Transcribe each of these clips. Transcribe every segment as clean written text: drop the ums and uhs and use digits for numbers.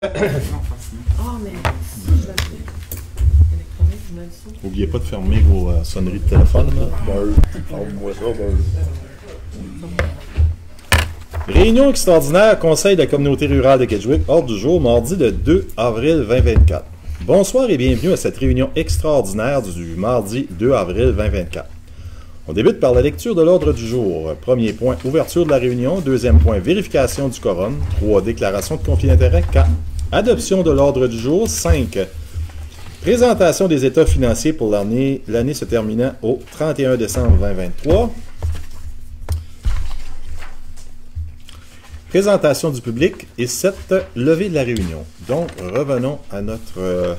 Ah, mais je l'ai fait. Électronique, je me dis ça. N'oubliez pas de fermer vos sonneries de téléphone. Ferme-moi ça, Réunion extraordinaire Conseil de la communauté rurale de Kedgewick, ordre du jour, mardi le 2 avril 2024. Bonsoir et bienvenue à cette réunion extraordinaire du mardi 2 avril 2024. On débute par la lecture de l'ordre du jour. Premier point, ouverture de la réunion. Deuxième point, vérification du quorum. 3, déclaration de conflit d'intérêt. 4, adoption de l'ordre du jour. 5, présentation des états financiers pour l'année se terminant au 31 décembre 2023. Présentation du public. Et 7, levée de la réunion. Donc, revenons à notre...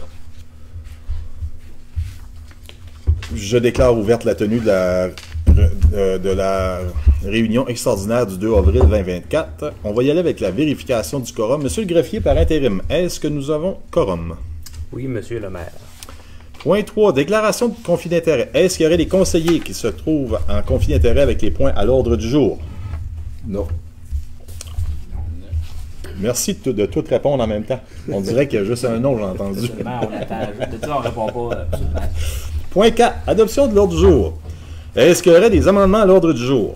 Je déclare ouverte la tenue de la réunion extraordinaire du 2 avril 2024. On va y aller avec la vérification du quorum. Monsieur le greffier, par intérim, est-ce que nous avons quorum? Oui, monsieur le maire. Point 3, déclaration de conflit d'intérêt. Est-ce qu'il y aurait des conseillers qui se trouvent en conflit d'intérêt avec les points à l'ordre du jour? Non. Merci de tout répondre en même temps. On dirait qu'il y a juste un nom, j'ai entendu. Absolument, on attend. De ça, on répond pas. Absolument. Point 4, adoption de l'ordre du jour. Est-ce qu'il y aurait des amendements à l'ordre du jour?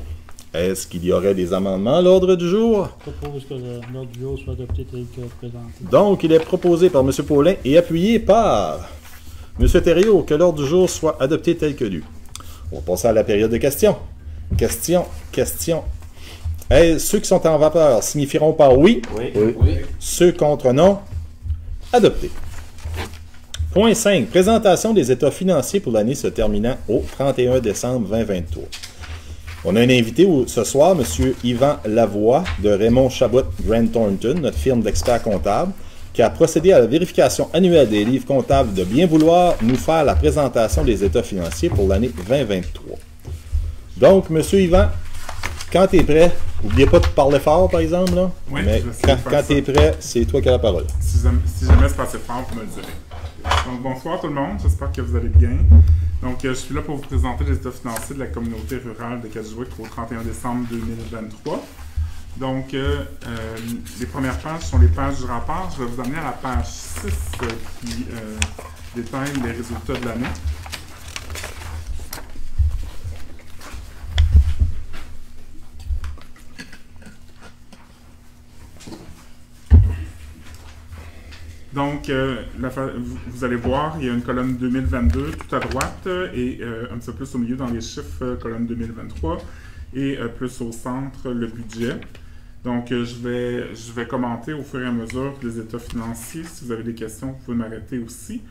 Est-ce qu'il y aurait des amendements à l'ordre du jour? Je propose que l'ordre du jour soit adopté tel que présenté. Donc, il est proposé par M. Paulin et appuyé par M. Thériault que l'ordre du jour soit adopté tel que lu. On va passer à la période de questions. Questions. Ceux qui sont en vapeur signifieront par oui. Oui. Ceux contre non. Adopté. Point 5. Présentation des états financiers pour l'année se terminant au 31 décembre 2023. On a un invité ce soir, M. Yvan Lavoie de Raymond Chabot Grant Thornton, notre firme d'experts comptables, qui a procédé à la vérification annuelle des livres comptables de bien vouloir nous faire la présentation des états financiers pour l'année 2023. Donc, M. Yvan, quand tu es prêt, n'oubliez pas de parler fort, par exemple, là, oui, mais quand tu es prêt, c'est toi qui as la parole. Si jamais c'est pas assez fort, vous me le direz. Donc, bonsoir tout le monde, j'espère que vous allez bien. Donc, je suis là pour vous présenter les états financiers de la communauté rurale de Kedgewick au 31 décembre 2023. Donc, les premières pages sont les pages du rapport. Je vais vous amener à la page 6 qui détaille les résultats de l'année. Donc, vous allez voir, il y a une colonne 2022 tout à droite et un petit peu plus au milieu dans les chiffres, colonne 2023 et plus au centre, le budget. Donc, je vais commenter au fur et à mesure les états financiers. Si vous avez des questions, vous pouvez m'arrêter aussi.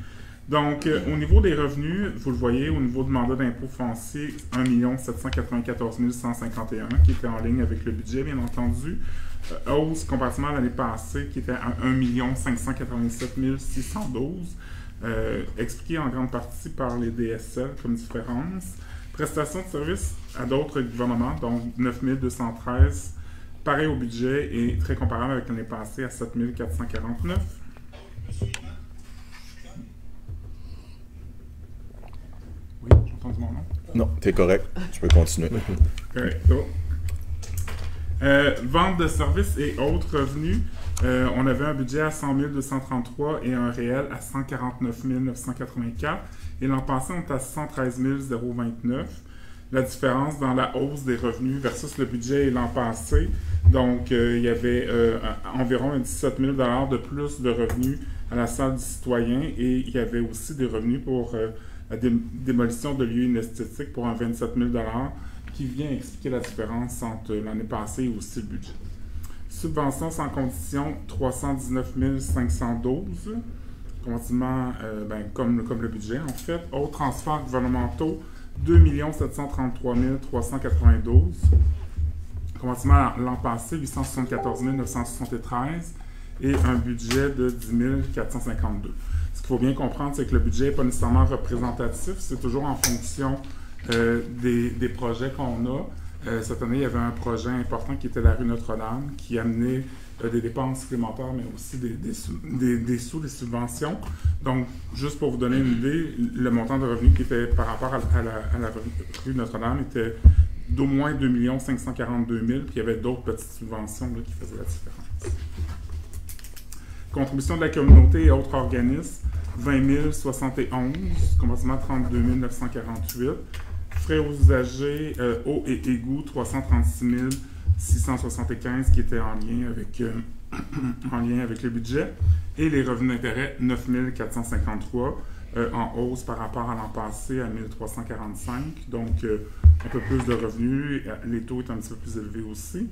Donc, au niveau des revenus, vous le voyez, au niveau du mandat d'impôt foncier, 1 794 151 qui était en ligne avec le budget, bien entendu. Hausse comparativement à l'année passée qui était à 1 587 612, expliqué en grande partie par les DSL comme différence. Prestations de services à d'autres gouvernements, donc 9 213, pareil au budget et très comparable avec l'année passée à 7 449. Oui, j'ai entendu mon nom. Non, t'es correct. Tu peux continuer. Correct. Vente de services et autres revenus, on avait un budget à 100 233 et un réel à 149 984. Et l'an passé, on était à 113 029. La différence dans la hausse des revenus versus le budget et l'an passé, donc il y avait environ 17 000 $ de plus de revenus à la salle du citoyen et il y avait aussi des revenus pour la démolition de lieux inesthétiques pour un 27 000 $ qui vient expliquer la différence entre l'année passée et aussi le budget. Subventions sans condition, 319 512, comparativement comme le budget en fait. Autres transferts gouvernementaux, 2 733 392, comparativement à l'an passé, 874 973, et un budget de 10 452. Ce qu'il faut bien comprendre, c'est que le budget n'est pas nécessairement représentatif, c'est toujours en fonction des projets qu'on a. Cette année, il y avait un projet important qui était la rue Notre-Dame, qui amenait des dépenses supplémentaires, mais aussi des subventions. Donc, juste pour vous donner une idée, le montant de revenus qui était par rapport à la rue Notre-Dame était d'au moins 2 542 000, puis il y avait d'autres petites subventions là, qui faisaient la différence. Contribution de la communauté et autres organismes, 20 071, compartiment 32 948. Frais aux usagers, eau et égouts, 336 675, qui étaient en lien avec le budget. Et les revenus d'intérêt, 9 453, en hausse par rapport à l'an passé à 1345. Donc, un peu plus de revenus. Les taux est un petit peu plus élevés aussi.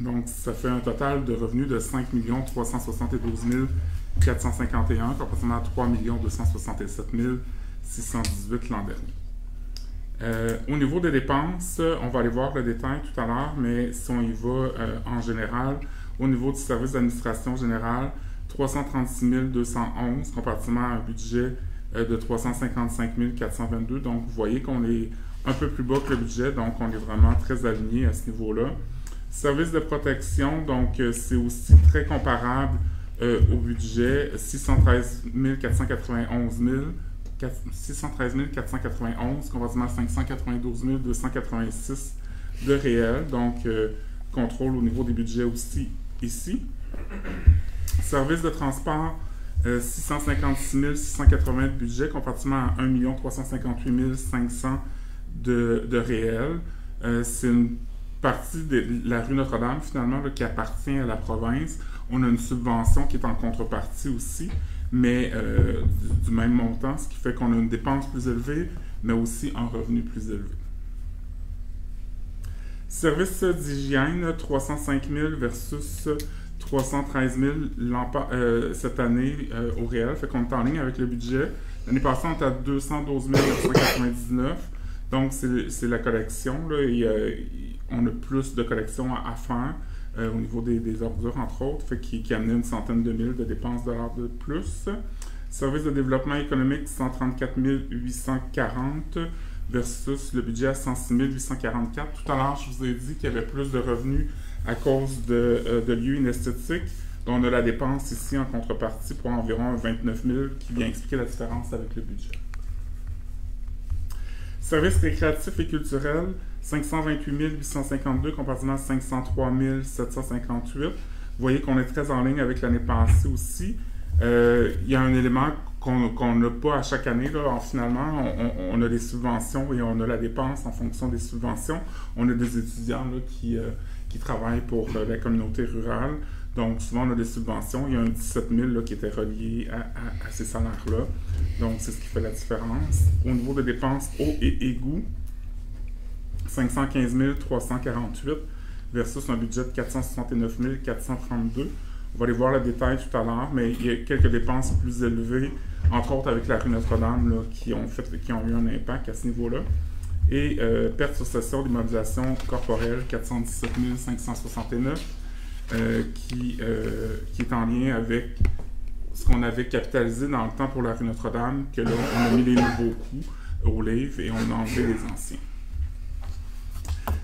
Donc, ça fait un total de revenus de 5 372 451, proportionnellement à 3 267 618 l'an dernier. Au niveau des dépenses, on va aller voir le détail tout à l'heure, mais si on y va en général, au niveau du service d'administration générale, 336 211, comparativement à un budget de 355 422. Donc, vous voyez qu'on est un peu plus bas que le budget, donc on est vraiment très aligné à ce niveau-là. Service de protection, donc c'est aussi très comparable au budget, 613 491, comparativement à 592 286 de réel. Donc, contrôle au niveau des budgets aussi ici. Service de transport, 656 680 de budget, comparativement à 1 358 500 de réel. C'est une partie de la rue Notre-Dame, finalement, là, qui appartient à la province. On a une subvention qui est en contrepartie aussi, mais du même montant, ce qui fait qu'on a une dépense plus élevée, mais aussi un revenu plus élevé. Service d'hygiène, 305 000 versus 313 000 cette année au réel. Fait qu'on est en ligne avec le budget. L'année passée, on était à 212 999. Donc, c'est la collection. Là, on a plus de collections à faire au niveau des ordures, entre autres, fait qui amenait une centaine de mille de dépenses de l'ordre de plus. Service de développement économique, 134 840 versus le budget à 106 844. Tout à l'heure, je vous ai dit qu'il y avait plus de revenus à cause de lieux inesthétiques. Donc, on a la dépense ici en contrepartie pour environ 29 000 qui vient expliquer la différence avec le budget. Services récréatifs et culturels, 528 852 comparativement à 503 758. Vous voyez qu'on est très en ligne avec l'année passée aussi. Il y a un élément qu'on n'a pas à chaque année. Là. Finalement, on a des subventions et on a la dépense en fonction des subventions. On a des étudiants là, qui travaillent pour la communauté rurale. Donc, souvent, on a des subventions. Il y a un 17 000 là, qui était relié à ces salaires-là. Donc, c'est ce qui fait la différence. Au niveau des dépenses eau et égouts, 515 348 versus un budget de 469 432. On va aller voir le détail tout à l'heure, mais il y a quelques dépenses plus élevées, entre autres avec la rue Notre-Dame, là, qui ont eu un impact à ce niveau-là. Et perte sur cession d'immobilisation corporelle, 417 569. Qui est en lien avec ce qu'on avait capitalisé dans le temps pour la rue Notre-Dame, que là, on a mis les nouveaux coûts au livre et on a enlevé les anciens.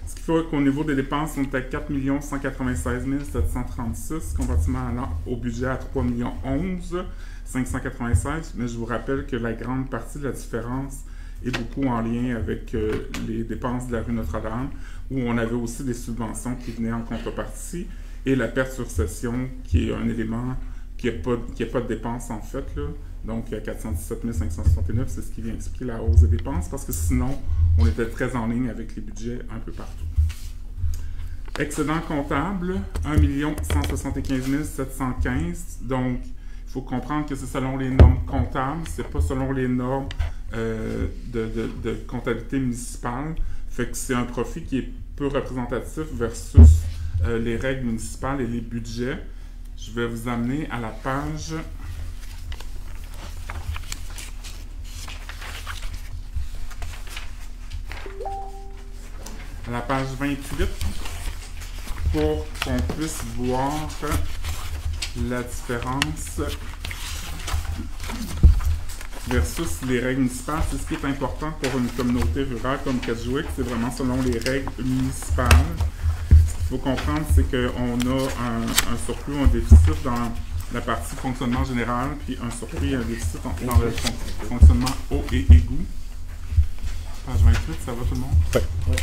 Ce qui fait qu'au niveau des dépenses, on est à 4 196 736, comparativement au budget à 3 11 596, mais je vous rappelle que la grande partie de la différence est beaucoup en lien avec les dépenses de la rue Notre-Dame, où on avait aussi des subventions qui venaient en contrepartie, et la perte sur cession, qui est un élément qui n'a pas de dépenses en fait. Là. Donc, 417 569, c'est ce qui vient expliquer la hausse des dépenses, parce que sinon, on était très en ligne avec les budgets un peu partout. Excédent comptable, 1 175 715. Donc, il faut comprendre que c'est selon les normes comptables, c'est pas selon les normes de comptabilité municipale. Fait que c'est un profit qui est peu représentatif versus les règles municipales et les budgets. Je vais vous amener à la page à la page 28 pour qu'on puisse voir la différence versus les règles municipales. C'est ce qui est important pour une communauté rurale comme Kedgewick, c'est vraiment selon les règles municipales. Ce qu'il faut comprendre, c'est qu'on a un surplus ou un déficit dans la partie fonctionnement général, puis un surplus et un déficit dans le fonctionnement eau et égout. Page 28, ça va tout le monde? Oui.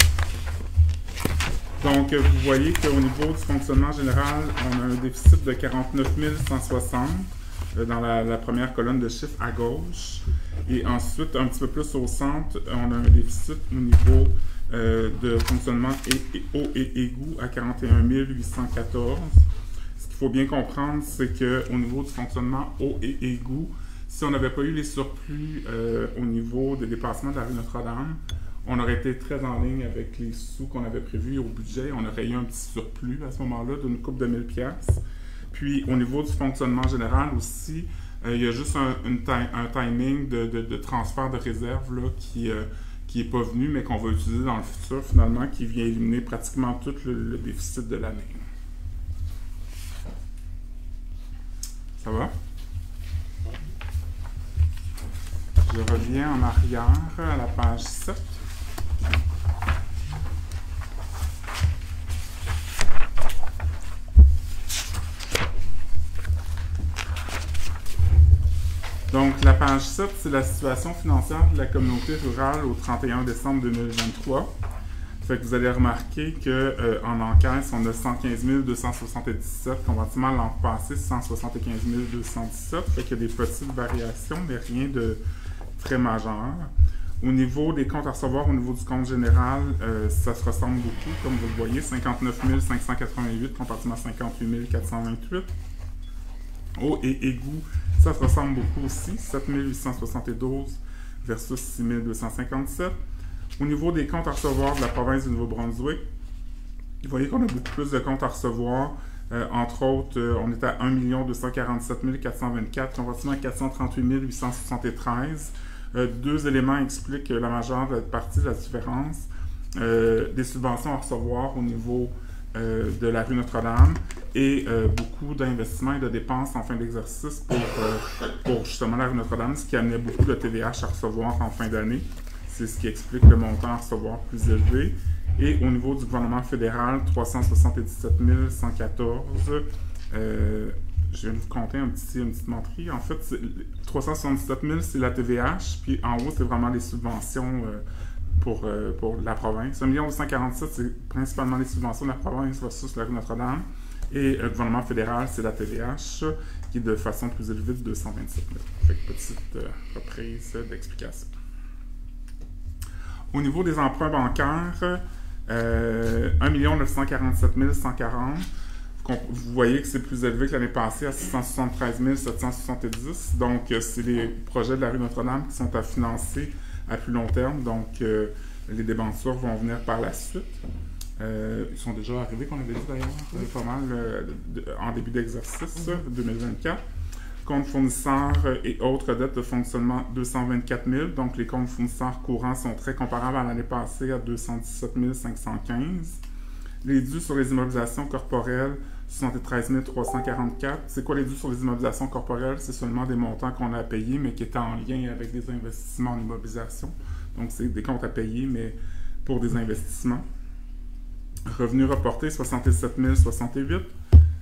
Donc, vous voyez qu'au niveau du fonctionnement général, on a un déficit de 49 160 dans la première colonne de chiffres à gauche. Et ensuite, un petit peu plus au centre, on a un déficit au niveau de fonctionnement eau et égout à 41 814. Ce qu'il faut bien comprendre, c'est qu'au niveau du fonctionnement eau et égout, si on n'avait pas eu les surplus au niveau des dépassements de la rue Notre-Dame, on aurait été très en ligne avec les sous qu'on avait prévus au budget. On aurait eu un petit surplus à ce moment-là d'une coupe de 1000 piastres. Puis au niveau du fonctionnement général aussi, il y a juste un timing de transfert de réserve là, qui n'est pas venu, mais qu'on va utiliser dans le futur finalement, qui vient éliminer pratiquement tout le déficit de l'année. Ça va? Je reviens en arrière à la page 7. Donc, la page 7, c'est la situation financière de la communauté rurale au 31 décembre 2023. Fait que vous allez remarquer qu'en encaisse, on a 115 277, comparativement à l'an passé, 175 217. Fait qu'il y a des petites variations, mais rien de très majeur. Au niveau des comptes à recevoir, au niveau du compte général, ça se ressemble beaucoup, comme vous le voyez, 59 588 comparativement à 58 428. Eau et égout, ça se ressemble beaucoup aussi, 7 872 versus 6 257. Au niveau des comptes à recevoir de la province du Nouveau-Brunswick, vous voyez qu'on a beaucoup plus de comptes à recevoir. Entre autres, on est à 1 247 424, comparativement à 438 873. Deux éléments expliquent la majeure partie de la différence. Des subventions à recevoir au niveau de la rue Notre-Dame et beaucoup d'investissements et de dépenses en fin d'exercice pour justement la rue Notre-Dame, ce qui amenait beaucoup de TVH à recevoir en fin d'année. C'est ce qui explique le montant à recevoir plus élevé. Et au niveau du gouvernement fédéral, 377 114. Je viens de vous compter une petite menterie. En fait, 377 000, c'est la TVH, puis en haut, c'est vraiment les subventions pour la province. 1 247 000, c'est principalement les subventions de la province versus la rue Notre-Dame. Et le gouvernement fédéral, c'est la TVH, qui est de façon plus élevée de 227 000. Fait que petite reprise d'explication. Au niveau des emprunts bancaires, 1 947 140. Vous voyez que c'est plus élevé que l'année passée à 673 770. Donc, c'est les projets de la rue Notre-Dame qui sont à financer à plus long terme. Donc, les débentures vont venir par la suite. Ils sont déjà arrivés, qu'on avait dit d'ailleurs, pas mal en début d'exercice 2024. Comptes fournisseurs et autres dettes de fonctionnement, 224 000. Donc, les comptes fournisseurs courants sont très comparables à l'année passée à 217 515. Les dus sur les immobilisations corporelles, 73 344. C'est quoi les dus sur les immobilisations corporelles? C'est seulement des montants qu'on a à payer, mais qui étaient en lien avec des investissements en immobilisation. Donc, c'est des comptes à payer, mais pour des investissements. Revenus reportés, 67 068.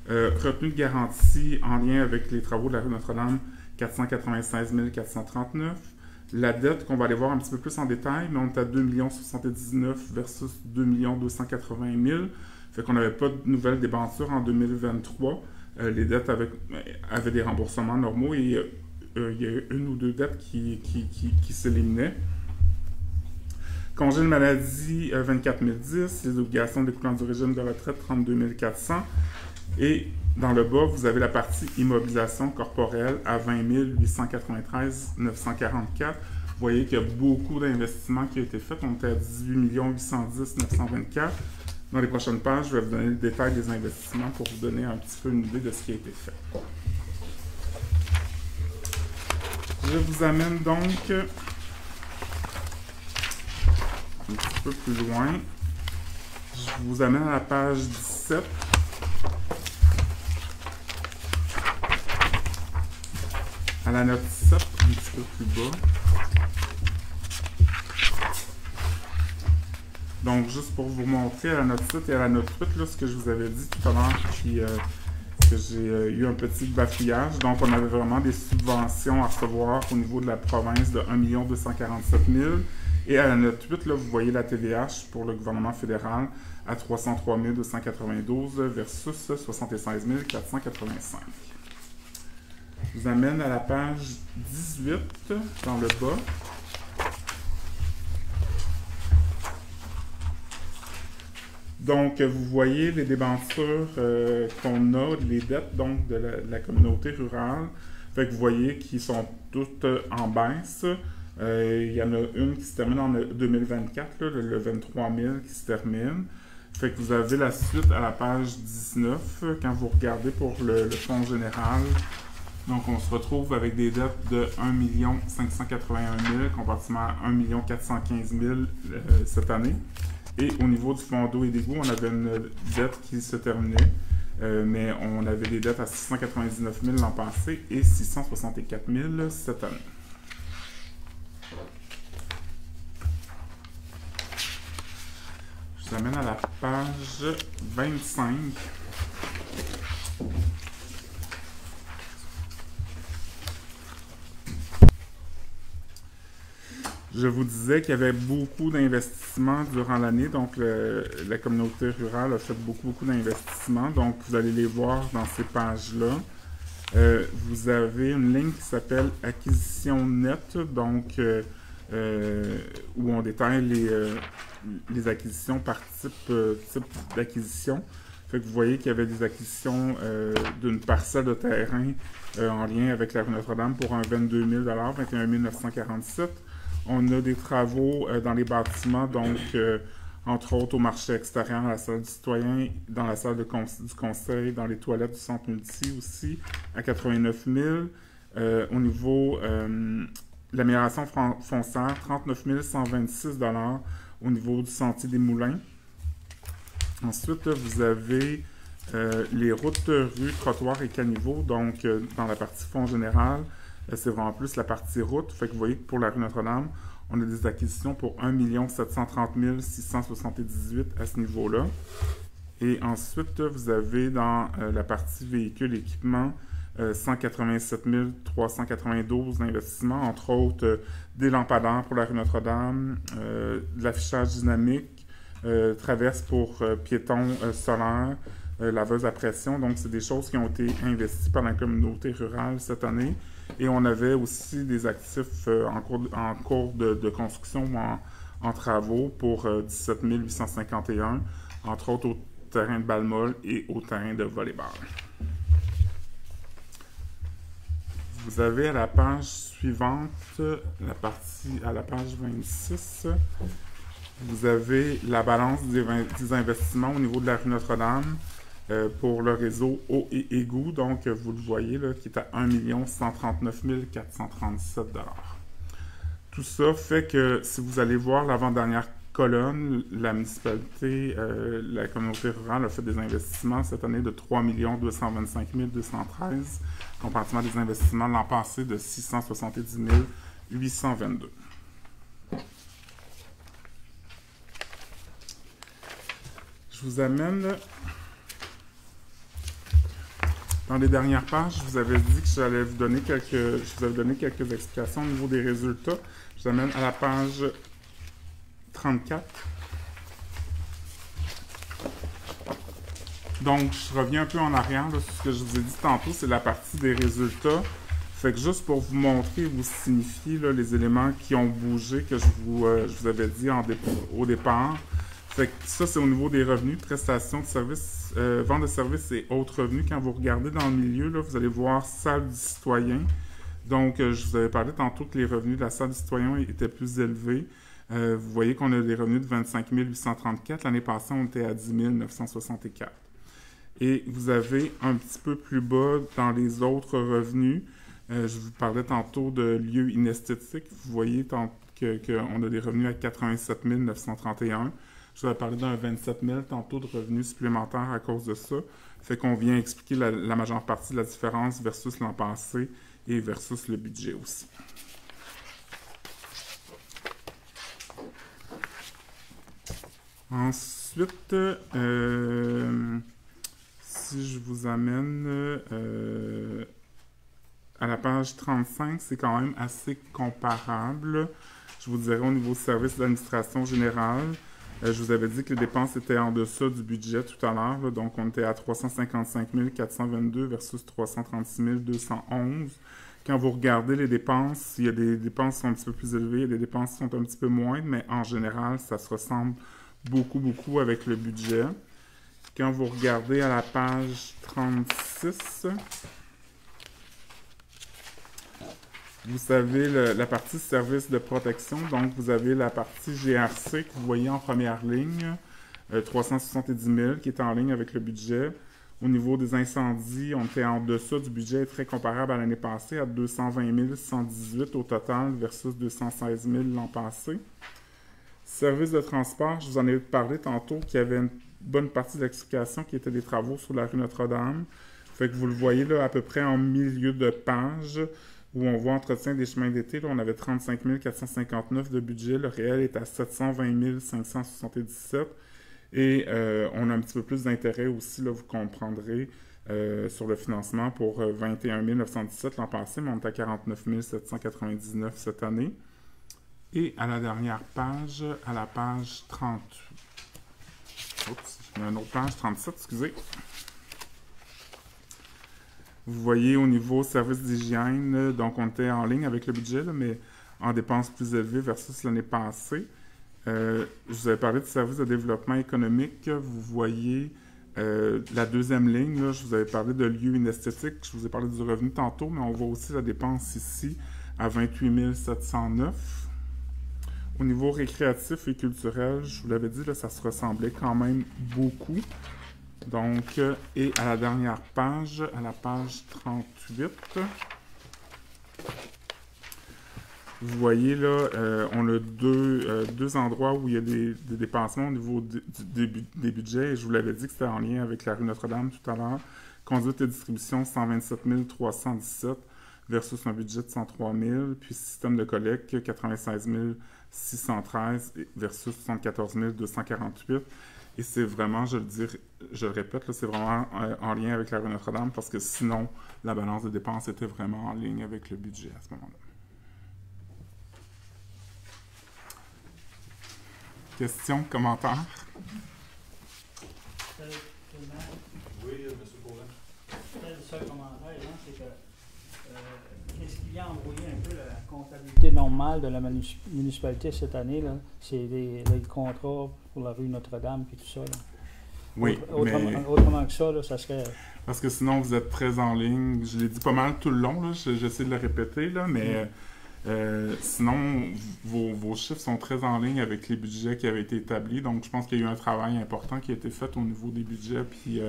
Retenue de garantie en lien avec les travaux de la rue Notre-Dame, 496 439. La dette, qu'on va aller voir un petit peu plus en détail, mais on est à 2 079 versus 2 280 000. Fait qu'on n'avait pas de nouvelles débentures en 2023. Les dettes avaient des remboursements normaux et il y a eu une ou deux dettes qui s'éliminaient. Congé de maladie, 24 010. Les obligations découlant du régime de retraite, 32 400. Et dans le bas, vous avez la partie immobilisation corporelle à 20 893 944. Vous voyez qu'il y a beaucoup d'investissements qui ont été faits. On était à 18 810 924. Dans les prochaines pages, je vais vous donner le détail des investissements pour vous donner un petit peu une idée de ce qui a été fait. Je vous amène donc un petit peu plus loin. Je vous amène à la page 17. À la note 7, un petit peu plus bas. Donc, juste pour vous montrer à la note 7 et à la note 8, là, ce que je vous avais dit tout à l'heure, que j'ai eu un petit bafouillage. Donc, on avait vraiment des subventions à recevoir au niveau de la province de 1 247 000 Et à la note 8, là, vous voyez la TVH pour le gouvernement fédéral à 303 292 versus 76 485. Je vous amène à la page 18, dans le bas. Donc, vous voyez les débentures qu'on a, les dettes donc de la communauté rurale. Fait que vous voyez qu'ils sont toutes en baisse. Il y en a une qui se termine en 2024, là, le 23 000 qui se termine. Fait que vous avez la suite à la page 19, quand vous regardez pour le fonds général. Donc, on se retrouve avec des dettes de 1 581 000 comparativement à 1 415 000 cette année. Et au niveau du fonds d'eau et d'égout, on avait une dette qui se terminait, mais on avait des dettes à 699 000 l'an passé et 664 000 cette année. Je vous amène à la page 25. Je vous disais qu'il y avait beaucoup d'investissements durant l'année, donc la communauté rurale a fait beaucoup d'investissements, donc vous allez les voir dans ces pages-là. Vous avez une ligne qui s'appelle acquisition nette, donc où on détaille les acquisitions par type d'acquisition. Fait que vous voyez qu'il y avait des acquisitions d'une parcelle de terrain en lien avec la rue Notre-Dame pour un 22 000 21 947. On a des travaux dans les bâtiments, donc entre autres au marché extérieur, à la salle du citoyen, dans la salle du conseil, dans les toilettes du centre multi aussi, à 89 000. Au niveau de l'amélioration foncière, 39 126 $ au niveau du sentier des Moulins. Ensuite, vous avez les routes, rues, trottoirs et caniveaux, donc dans la partie fonds général. C'est vraiment plus la partie route. Fait que vous voyez que pour la rue Notre-Dame, on a des acquisitions pour 1 730 678 à ce niveau-là. Et ensuite, vous avez dans la partie véhicules, équipements, 187 392 d'investissements, entre autres des lampadaires pour la rue Notre-Dame, de l'affichage dynamique, traverse pour piétons solaires, laveuse à pression. Donc, c'est des choses qui ont été investies par la communauté rurale cette année. Et on avait aussi des actifs en cours de construction ou en travaux pour 17 851, entre autres au terrain de balle-molle et au terrain de volley-ball. Vous avez à la page suivante, à la page 26, vous avez la balance des investissements au niveau de la rue Notre-Dame pour le réseau eau et égout. Donc, vous le voyez, là, qui est à 1 139 437 $. Tout ça fait que si vous allez voir l'avant-dernière colonne, la municipalité, la communauté rurale a fait des investissements cette année de 3 225 213, comparativement à des investissements l'an passé de 670 822. Je vous amène dans les dernières pages. Je vous avais dit que j'allais vous donner quelques explications au niveau des résultats. Je vous amène à la page 34. Donc, je reviens un peu en arrière là, sur ce que je vous ai dit tantôt, c'est la partie des résultats. Fait que juste pour vous montrer, vous signifier là, les éléments qui ont bougé que je vous avais dit au départ. Fait que ça, c'est au niveau des revenus, prestations de services, vente de services et autres revenus. Quand vous regardez dans le milieu, là, vous allez voir salle du citoyen. Donc, je vous avais parlé tantôt que les revenus de la salle du citoyen étaient plus élevés. Vous voyez qu'on a des revenus de 25 834. L'année passée, on était à 10 964. Et vous avez un petit peu plus bas dans les autres revenus. Je vous parlais tantôt de lieux inesthétiques. Vous voyez qu'on a des revenus à 87 931. Je vous avais parlé d'un 27 000 tantôt de revenus supplémentaires à cause de ça. Fait qu'on vient expliquer la majeure partie de la différence versus l'an passé et versus le budget aussi. Ensuite, si je vous amène à la page 35, c'est quand même assez comparable. Je vous dirais au niveau service d'administration générale, je vous avais dit que les dépenses étaient en deçà du budget tout à l'heure. Donc, on était à 355 422 versus 336 211. Quand vous regardez les dépenses, il y a des dépenses qui sont un petit peu plus élevées, il y a des dépenses qui sont un petit peu moindres, mais en général, ça se ressemble beaucoup avec le budget. Quand vous regardez à la page 36, vous savez la partie service de protection. Donc, vous avez la partie GRC que vous voyez en première ligne, 370 000 qui est en ligne avec le budget. Au niveau des incendies, on était en deçà du budget très comparable à l'année passée, à 220 118 au total versus 216 000 l'an passé. Service de transport, je vous en ai parlé tantôt qu'il y avait une bonne partie de l'explication qui était des travaux sur la rue Notre-Dame. Fait que vous le voyez là à peu près en milieu de page où on voit entretien des chemins d'été. Là, on avait 35 459 de budget. Le réel est à 720 577. Et on a un petit peu plus d'intérêt aussi, là, vous comprendrez, sur le financement pour 21 917 l'an passé, mais on est à 49 799 cette année. Et à la dernière page, à la page 38. Oups, je mets une autre page, 37, excusez. Vous voyez au niveau service d'hygiène, donc on était en ligne avec le budget, là, mais en dépenses plus élevées versus l'année passée. Je vous avais parlé du service de développement économique. Vous voyez la deuxième ligne, là, je vous avais parlé de lieux inesthétiques. Je vous ai parlé du revenu tantôt, mais on voit aussi la dépense ici à 28 709. Au niveau récréatif et culturel, je vous l'avais dit, là, ça se ressemblait quand même beaucoup. Donc, et à la dernière page, à la page 38, vous voyez là, on a deux endroits où il y a des dépassements au niveau des budgets. Et je vous l'avais dit que c'était en lien avec la rue Notre-Dame tout à l'heure. Conduite et distribution, 127 317 versus un budget de 103 000. Puis système de collecte, 96 613 versus 74 248. Et c'est vraiment, je le répète, là, c'est vraiment en lien avec la rue Notre-Dame parce que sinon, la balance de dépenses était vraiment en ligne avec le budget à ce moment-là. Questions, commentaires? Oui, M. Paulin. Le seul commentaire, hein, c'est que qu'est-ce qui a envoyé un peu la comptabilité normale de la municipalité cette année, là, c'est les contrats pour la rue Notre-Dame et tout ça. Là. Oui, autrement que ça, là, ça serait... Parce que sinon, vous êtes très en ligne. Je l'ai dit pas mal tout le long, là, j'essaie de le répéter, là, mais... sinon, vos chiffres sont très en ligne avec les budgets qui avaient été établis. Donc, je pense qu'il y a eu un travail important qui a été fait au niveau des budgets, puis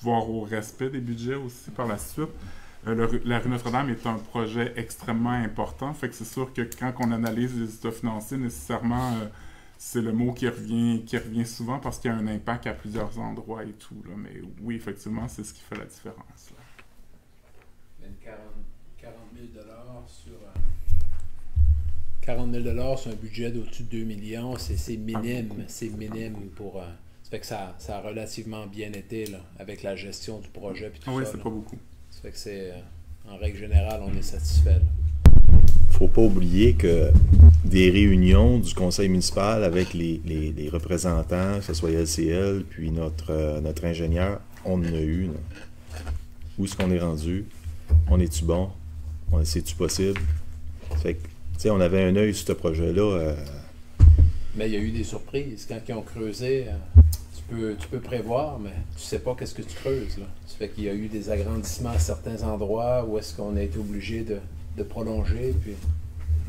voire au respect des budgets aussi par la suite. La rue Notre-Dame est un projet extrêmement important. Fait que c'est sûr que quand on analyse les états financiers, nécessairement, c'est le mot qui revient souvent parce qu'il y a un impact à plusieurs endroits et tout. Là. Mais oui, effectivement, c'est ce qui fait la différence. Là. 40 000 sur... 40 000 sur un budget d'au-dessus de 2 millions, c'est minime. C'est minime pour... ça fait que ça a relativement bien été là, avec la gestion du projet. Puis tout oui, ça, c'est là. Pas beaucoup. Ça fait que c'est... en règle générale, on est satisfait. Faut pas oublier que des réunions du conseil municipal avec les représentants, que ce soit LCL, puis notre ingénieur, on en a eu. Là. Où est-ce qu'on est rendu? On est-tu bon? C'est-tu possible? Ça fait que on avait un œil sur ce projet-là. Mais il y a eu des surprises. Quand ils ont creusé, tu peux prévoir, mais tu sais pas qu'est-ce que tu creuses. Là. Ça fait qu'il y a eu des agrandissements à certains endroits où est-ce qu'on a été obligé de prolonger. Puis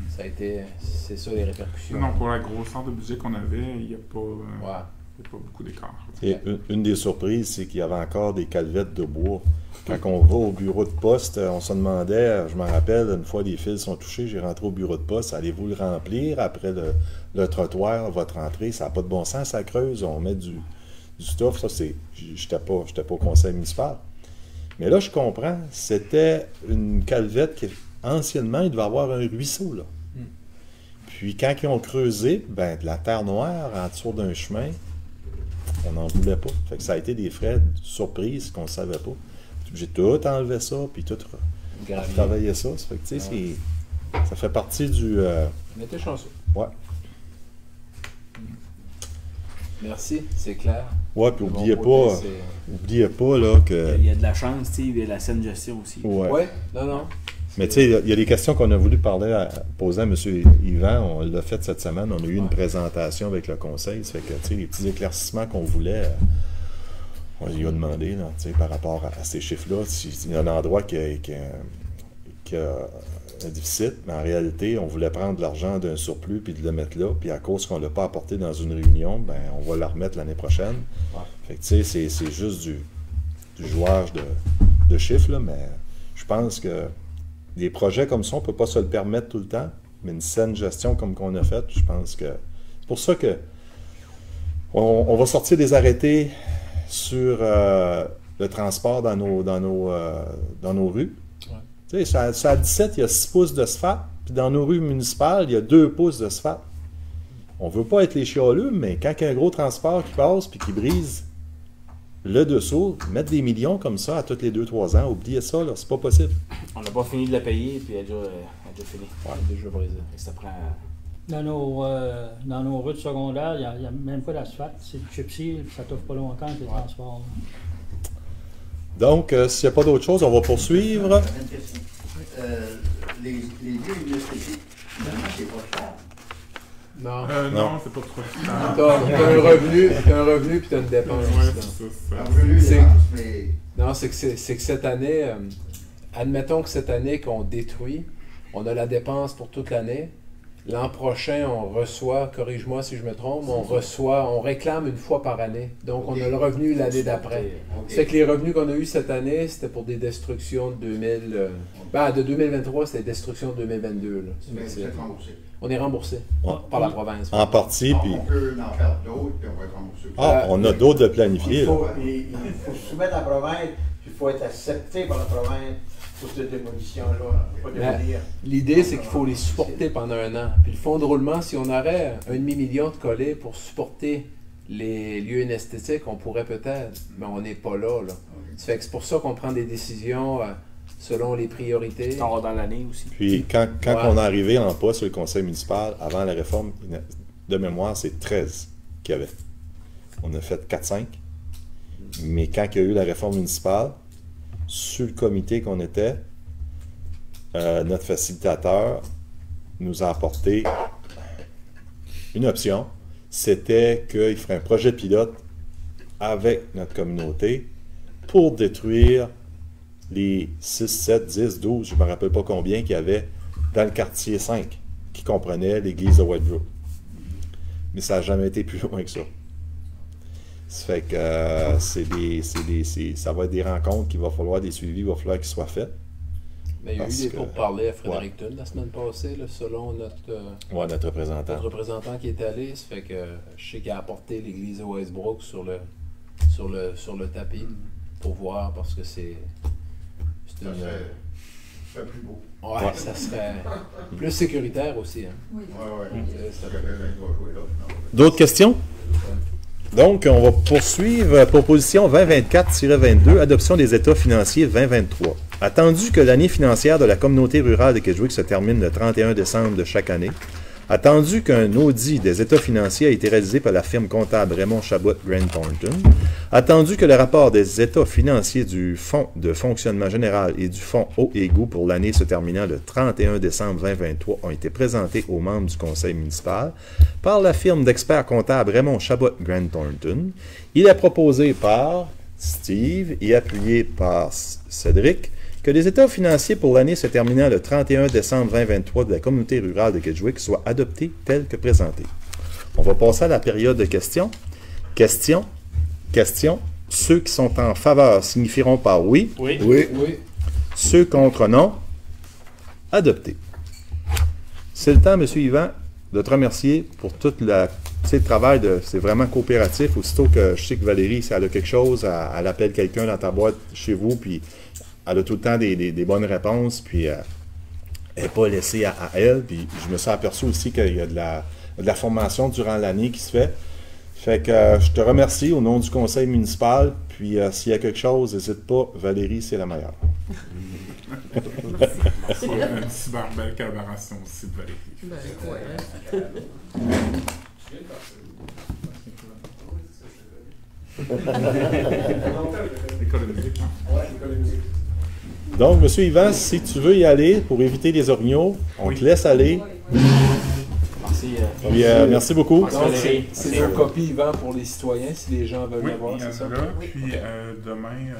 ça a été... C'est ça les répercussions. Non, pour la grosseur de budget qu'on avait, il n'y a pas... Ouais. Il n'y a pas beaucoup d'écart. Et une des surprises, c'est qu'il y avait encore des calvettes de bois. Quand on va au bureau de poste, on se demandait, je me rappelle, une fois les fils sont touchés, j'ai rentré au bureau de poste, allez-vous le remplir après le trottoir, votre entrée, ça n'a pas de bon sens, ça creuse, on met du stuff, ça c'est... J'étais pas au conseil municipal. Mais là, je comprends, c'était une calvette qui, anciennement, il devait avoir un ruisseau, là. Puis quand ils ont creusé, de la terre noire en dessous d'un chemin, on n'en voulait pas. Fait que ça a été des frais de surprise qu'on ne savait pas. J'ai tout enlevé ça, puis tout gravier. travailler ça. Ça fait que, tu sais, ça fait partie du... On était chanceux. Ouais. Merci, c'est clair. Ouais, puis De mon oubliez côté, oubliez pas là, que... Il y a de la chance, tu sais, il y a de la saine gestion aussi. Ouais. Ouais, non. Mais tu sais, il y a des questions qu'on a voulu poser à M. Yvan. On l'a fait cette semaine. On a eu une présentation avec le conseil. Ça fait que, tu sais, les petits éclaircissements qu'on voulait, on lui a demandé, là, tu sais, par rapport à ces chiffres-là, s'il y a un endroit qui a un déficit, mais en réalité, on voulait prendre de l'argent d'un surplus puis de le mettre là, puis à cause qu'on ne l'a pas apporté dans une réunion, ben on va la remettre l'année prochaine. Ouais. Fait que, tu sais, c'est juste du jouage de chiffres, là, mais je pense que des projets comme ça, on ne peut pas se le permettre tout le temps, mais une saine gestion comme qu'on a faite, je pense que... C'est pour ça que on va sortir des arrêtés sur le transport dans nos rues. Ouais. Tu sais, sur la 17, il y a 6 pouces de d'asphalte, puis dans nos rues municipales, il y a 2 pouces de d'asphalte. On ne veut pas être les chialeux, mais quand il y a un gros transport qui passe puis qui brise le dessous, mettre des millions comme ça à tous les 2-3 ans, oubliez ça, là, c'est pas possible. On n'a pas fini de la payer, puis elle a déjà fini. Ouais, déjà brisé. Et ça prend... Dans nos routes secondaires, il n'y a même pas d'asphalte. C'est du gypsy, puis ça t'offre pas longtemps que les transports. Donc, s'il n'y a pas d'autre chose, on va poursuivre. Une question. Les lieux inesthétiques, finalement, c'est pas cher. Non. Non, c'est pas trop cher. T'as un revenu puis t'as une dépense. Ouais, là. c'est ça. Un revenu C'est- dépense, mais Non, c'est que cette année, admettons que cette année qu'on détruit, on a la dépense pour toute l'année. L'an prochain, on reçoit, corrige-moi si je me trompe, on réclame une fois par année. Donc, on a le revenu l'année d'après. ok. C'est que les revenus qu'on a eus cette année, c'était pour des destructions de 2023, c'était des destructions de 2022. Là. Mais vous êtes remboursé. On est remboursé Ouais. par la province. En partie, puis... On peut en faire d'autres, puis on va être remboursé. Ah, on a d'autres de planifier, Il là. faut se soumettre à la province, puis il faut être accepté par la province pour cette démolition-là. Pas démolir. L'idée, c'est qu'il faut les supporter pendant un an. Puis le fonds de roulement, si on aurait 1,5 million de collés pour supporter les lieux inesthétiques, on pourrait peut-être, mais on n'est pas là. Ça fait que c'est pour ça qu'on prend des décisions selon les priorités. Ça va dans l'année aussi. Puis quand Ouais. on est arrivé en poste sur le conseil municipal, avant la réforme, de mémoire, c'est 13 qu'il y avait. On a fait 4-5. Mais quand il y a eu la réforme municipale, sur le comité qu'on était, notre facilitateur nous a apporté une option. C'était qu'il ferait un projet pilote avec notre communauté pour détruire les 6, 7, 10, 12, je ne me rappelle pas combien qu'il y avait dans le quartier 5, qui comprenait l'église de Whitebrook. Mais ça n'a jamais été plus loin que ça. Ça fait que ça va être des rencontres qu'il va falloir, des suivis, il va falloir qu'ils soient faits. Mais il y a eu Parce des que- pourparlers à Fredericton la semaine passée, là, selon Ouais, notre représentant. notre représentant qui est allé. Ça fait que je sais qu'il a apporté l'église de Westbrook sur le tapis pour voir parce que c'est Ça serait plus beau. Ouais, ça serait plus sécuritaire aussi. Hein. Ouais, ouais. Ça Quelqu'un qui va jouer là. Non. D'autres questions? Donc, on va poursuivre. Proposition 2024-22, adoption des états financiers 2023. Attendu que l'année financière de la communauté rurale de Kedgewick se termine le 31 décembre de chaque année, attendu qu'un audit des états financiers a été réalisé par la firme comptable Raymond Chabot Grant Thornton, attendu que le rapport des états financiers du Fonds de fonctionnement général et du Fonds eau et goût pour l'année se terminant le 31 décembre 2023 ont été présentés aux membres du conseil municipal par la firme d'experts comptables Raymond Chabot Grant Thornton, il est proposé par Steve et appuyé par Cédric que les états financiers pour l'année se terminant le 31 décembre 2023 de la communauté rurale de Kedgewick soient adoptés tels que présentés. On va passer à la période de questions. Questions. Questions. Ceux qui sont en faveur signifieront par oui. Oui. Oui. Oui. Ceux contre non. Adopté. C'est le temps, M. Yvan, de te remercier pour tout le travail. C'est vraiment coopératif. Aussitôt que je sais que Valérie, si elle a quelque chose, elle appelle quelqu'un dans ta boîte chez vous, puis elle a tout le temps des bonnes réponses, puis elle n'est pas laissée à elle. Puis je me suis aperçu aussi qu'il y a de la formation durant l'année qui se fait. Fait que je te remercie au nom du conseil municipal. Puis s'il y a quelque chose, n'hésite pas. Valérie, c'est la meilleure. C'est une super belle collaboration aussi de Valérie. Ben, ouais. École de musique, hein? Ouais, école de musique. Donc, M. Yvan, si tu veux y aller pour éviter les orignaux, on te laisse aller. Merci. Puis, merci beaucoup. Merci, Donc, Valérie. c'est nos copies, Yvan, pour les citoyens, si les gens veulent Oui, l'avoir, il y en c'est ça? a là. Puis demain,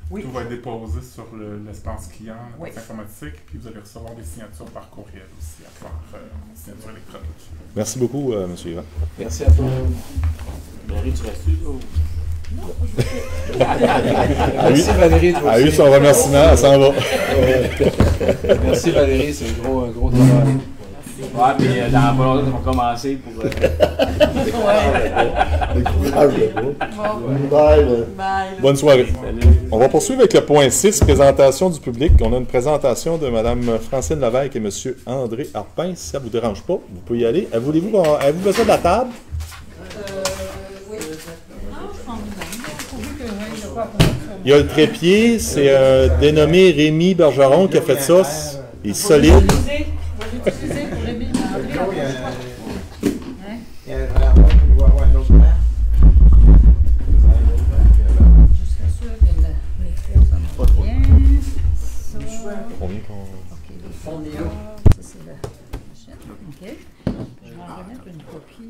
tout va être déposé sur l'espace client, informatique, puis vous allez recevoir des signatures par courriel aussi, à faire signature électronique. Merci beaucoup, M. Yvan. Merci à toi. Valérie, tu restes-tu, toi? Merci Valérie, toi Elle a eu aussi. son remerciement, elle s'en va. Merci Valérie, c'est un gros travail. Ouais, puis dans la pas longtemps, on va commencer pour. Bye. Bonne soirée. Salut. On va poursuivre avec le point 6, présentation du public. On a une présentation de Mme Francine Lévesque et M. André Arpin. Si ça ne vous dérange pas, vous pouvez y aller. Avez-vous besoin de la table? Oui. Il y a le trépied, c'est un dénommé Rémi Bergeron qui a fait ça. Il est solide. On va l'utiliser pour Rémi. Il y a un verre, on va avoir un autre verre. Je serais sûre que le micro, ça marche bien. Ça. Combien qu'on... OK, les On est photos, là. ça c'est la machine. OK. Je vais en remettre une copie.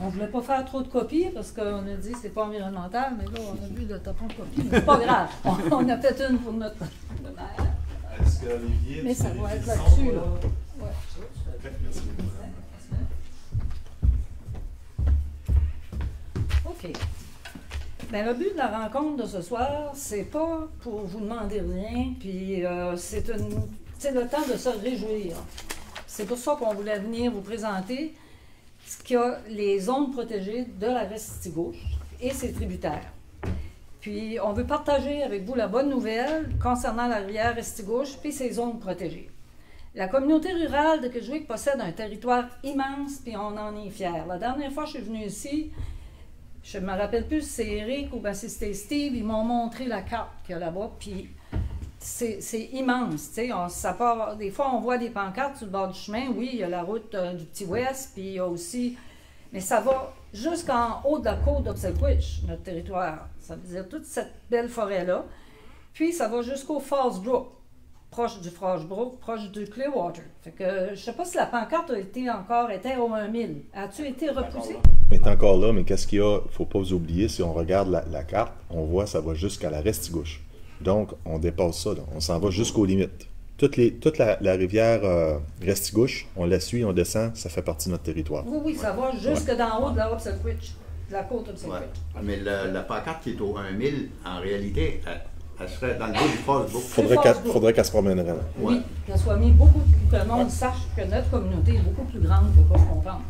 On ne voulait pas faire trop de copies parce qu'on a dit que c'est pas environnemental, mais là, on a vu le tapon de copies. Mais c'est pas grave. On a fait une pour notre mère. Mais ça va être là-dessus, là. Ouais. OK. Ben, le but de la rencontre de ce soir, c'est pas pour vous demander rien, puis c'est le temps de se réjouir. C'est pour ça qu'on voulait venir vous présenter ce qu'il y a les zones protégées de la Restigouche et ses tributaires. Puis, on veut partager avec vous la bonne nouvelle concernant la rivière Restigouche puis ses zones protégées. La communauté rurale de Kedgewick possède un territoire immense, puis on en est fiers. La dernière fois que je suis venue ici, je ne me rappelle plus si c'est Eric ou bien si c'était Steve, ils m'ont montré la carte qu'il y a là-bas, puis c'est immense, tu sais. Des fois, on voit des pancartes sur le bord du chemin. Oui, il y a la route du Petit-Ouest, puis il y a aussi... Mais ça va jusqu'en haut de la côte d'Oxelquitch, notre territoire. Ça veut dire toute cette belle forêt-là. Puis, ça va jusqu'au Falls Brook, proche du Falls Brook, proche du Clearwater. Fait que, je ne sais pas si la pancarte était au 1000. As-tu été repoussée? Elle est encore là, mais qu'est-ce qu'il y a? Il ne faut pas vous oublier, si on regarde la carte, on voit que ça va jusqu'à la Restigouche. Donc, on dépasse ça, là. On s'en va jusqu'aux limites. Toute la rivière Restigouche, on la suit, on descend, ça fait partie de notre territoire. Oui, ça va jusque d'en haut de la Oxelquitch, de la côte Oxelquitch. Ouais. Mais la pancarte qui est au 1000, en réalité, elle serait dans le dos du Falls Brook. Faudrait qu'elle se promènerait là. Oui, qu'elle soit mise beaucoup, que le monde sache que notre communauté est beaucoup plus grande que ce qu'on pense.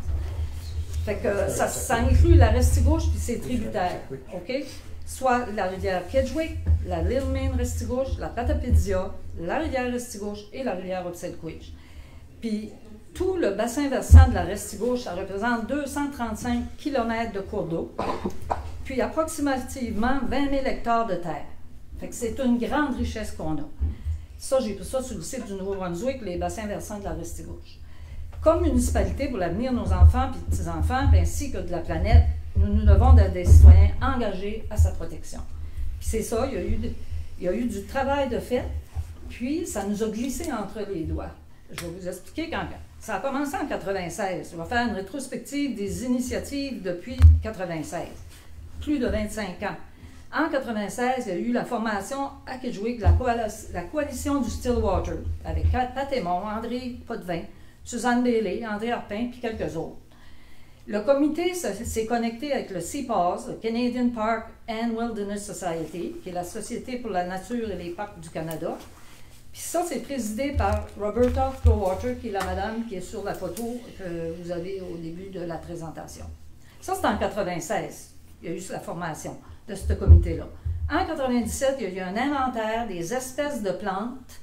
Fait que ça inclut la Restigouche puis ses tributaires, OK? Soit la rivière Kedgewick, la Little Main Restigouche, la Patapédia, la rivière Restigouche et la rivière Oxelquitch. Puis tout le bassin versant de la Restigouche, ça représente 235 km de cours d'eau, puis approximativement 20 000 hectares de terre. Fait que c'est une grande richesse qu'on a. Ça, j'ai pris ça sur le site du Nouveau-Brunswick, les bassins versants de la Restigouche. Comme municipalité, pour l'avenir de nos enfants et petits-enfants, ainsi que de la planète, nous devons être des citoyens engagés à sa protection. Puis c'est ça, il y a eu du travail de fait, puis ça nous a glissé entre les doigts. Je vais vous expliquer quand ça a commencé en 96. On va faire une rétrospective des initiatives depuis 96, plus de 25 ans. En 96, il y a eu la formation à Kedgewick, la coalition du Stillwater, avec Pat Aymon, André Potvin, Suzanne Bailey, André Arpin, puis quelques autres. Le comité s'est connecté avec le CPAWS, le Canadian Park and Wilderness Society, qui est la Société pour la nature et les parcs du Canada. Puis ça, c'est présidé par Roberta Clearwater, qui est la madame qui est sur la photo que vous avez au début de la présentation. Ça, c'est en 96. Il y a eu la formation de ce comité-là. En 97, il y a eu un inventaire des espèces de plantes,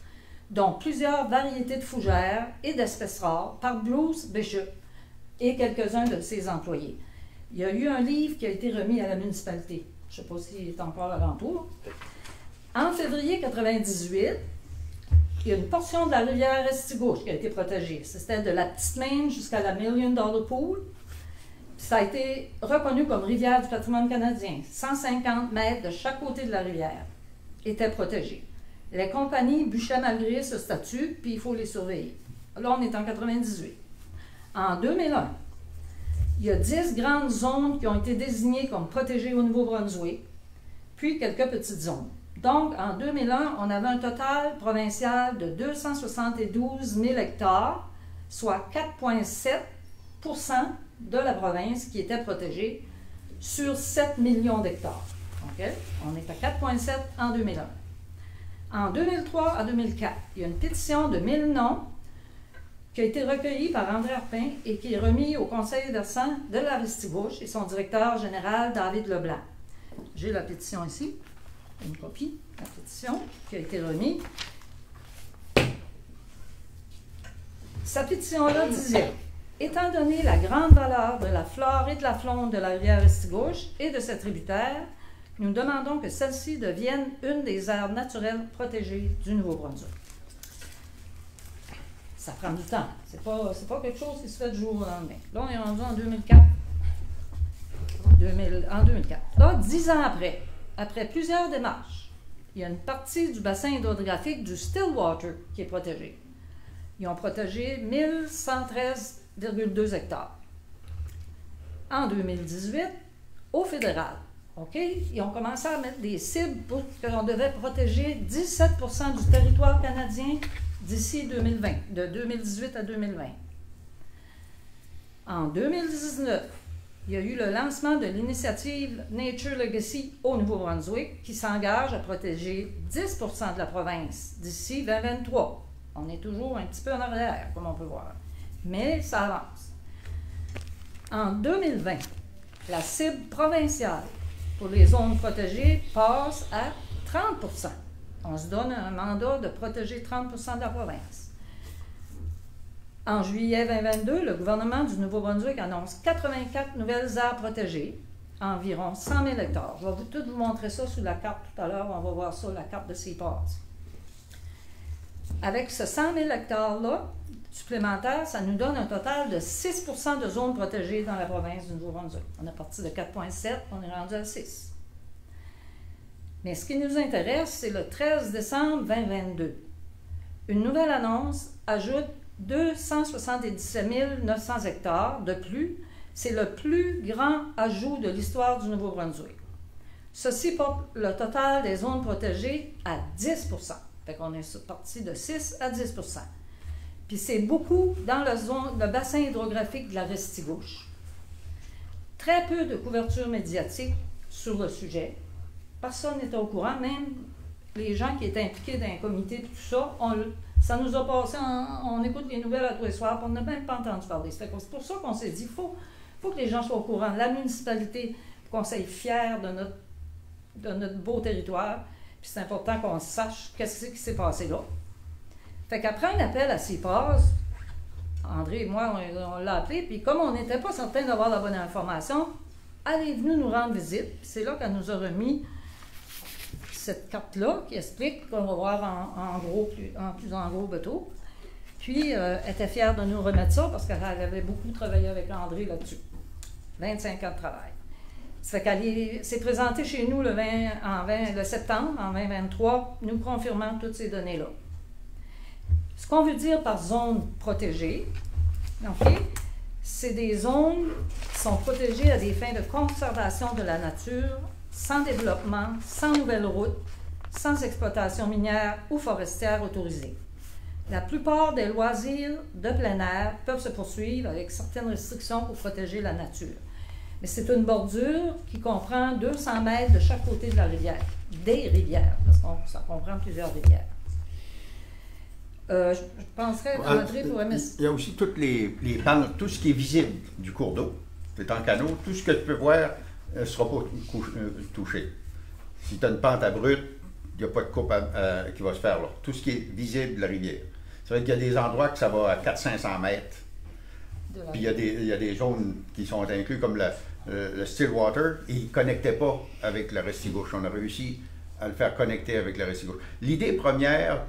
dont plusieurs variétés de fougères et d'espèces rares, par Bruce Bishop, et quelques-uns de ses employés. Il y a eu un livre qui a été remis à la municipalité. Je ne sais pas s'il est encore à l'entour. En février 1998, il y a une portion de la rivière Restigouche qui a été protégée. C'était de la Petite Main jusqu'à la Million Dollar Pool. Ça a été reconnu comme rivière du patrimoine canadien. 150 mètres de chaque côté de la rivière étaient protégés. Les compagnies bûchaient malgré ce statut, puis il faut les surveiller. Là, on est en 98. En 2001, il y a 10 grandes zones qui ont été désignées comme protégées au Nouveau-Brunswick, puis quelques petites zones. Donc, en 2001, on avait un total provincial de 272 000 hectares, soit 4,7 % de la province qui était protégée sur 7 millions d'hectares. Okay? On est à 4,7 en 2001. En 2003 à 2004, il y a une pétition de 1000 noms qui a été recueillie par André Arpin et qui est remis au conseil versant de la Restigouche et son directeur général, David Leblanc. J'ai la pétition ici, une copie de la pétition qui a été remise. Sa pétition-là disait: étant donné la grande valeur de la flore et de la faune de la rivière Restigouche et de ses tributaires, nous demandons que celle-ci devienne une des aires naturelles protégées du Nouveau-Brunswick. Ça prend du temps. C'est pas quelque chose qui se fait du jour au lendemain. Là, on est rendu en 2004. En 2004. Là, 10 ans après plusieurs démarches, il y a une partie du bassin hydrographique du Stillwater qui est protégée. Ils ont protégé 1113,2 hectares. En 2018, au fédéral, ils ont commencé à mettre des cibles pour qu'on devait protéger 17 % du territoire canadien d'ici 2020, de 2018 à 2020. En 2019, il y a eu le lancement de l'initiative Nature Legacy au Nouveau-Brunswick qui s'engage à protéger 10 % de la province d'ici 2023. On est toujours un petit peu en arrière, comme on peut voir, mais ça avance. En 2020, la cible provinciale pour les zones protégées passe à 30 %. On se donne un mandat de protéger 30 % de la province. En juillet 2022, le gouvernement du Nouveau-Brunswick annonce 84 nouvelles aires protégées, environ 100 000 hectares. Je vais tout vous montrer ça sur la carte tout à l'heure. On va voir ça, la carte de CPAS. Avec ce 100 000 hectares-là, supplémentaires, ça nous donne un total de 6 % de zones protégées dans la province du Nouveau-Brunswick. On est parti de 4,7, on est rendu à 6. Mais ce qui nous intéresse, c'est le 13 décembre 2022. Une nouvelle annonce ajoute 277 900 hectares de plus. C'est le plus grand ajout de l'histoire du Nouveau-Brunswick. Ceci porte le total des zones protégées à 10 %. Fait qu'on est parti de 6 à 10 %. Puis c'est beaucoup dans le bassin hydrographique de la Restigouche. Très peu de couverture médiatique sur le sujet. Personne n'était au courant, même les gens qui étaient impliqués dans un comité et tout ça, ça nous a passé, on écoute les nouvelles à tous les soirs, on n'a même pas entendu parler. C'est pour ça qu'on s'est dit, il faut que les gens soient au courant. La municipalité, qu'on soit fiers de notre beau territoire, puis c'est important qu'on sache qu'est-ce qui s'est passé là. Fait qu'après un appel à CPAS, André et moi, on l'a appelé, puis comme on n'était pas certain d'avoir la bonne information, elle est venue nous rendre visite. C'est là qu'elle nous a remis cette carte-là qui explique qu'on va voir en plus en gros bateau. Puis, elle était fière de nous remettre ça parce qu'elle avait beaucoup travaillé avec André là-dessus. 25 ans de travail. Ça fait qu'elle s'est présentée chez nous le septembre, en 2023, nous confirmant toutes ces données-là. Ce qu'on veut dire par zone protégée, c'est des zones qui sont protégées à des fins de conservation de la nature, sans développement, sans nouvelles routes, sans exploitation minière ou forestière autorisée. La plupart des loisirs de plein air peuvent se poursuivre avec certaines restrictions pour protéger la nature. Mais c'est une bordure qui comprend 200 mètres de chaque côté de la rivière, des rivières, parce que ça comprend plusieurs rivières. Je penserais qu'André pourrait mettre... Il y a aussi toutes les pentes, tout ce qui est visible du cours d'eau, c'est en canot, tout ce que tu peux voir ne sera pas touché. Si tu as une pente abrupte, il n'y a pas de coupe qui va se faire là. Tout ce qui est visible de la rivière. Ça veut dire qu'il y a des endroits que ça va à 400-500 mètres Puis il y a des zones qui sont incluses, comme le Stillwater, et il ne connectait pas avec la Restigouche. On a réussi à le faire connecter avec la Restigouche. L'idée première,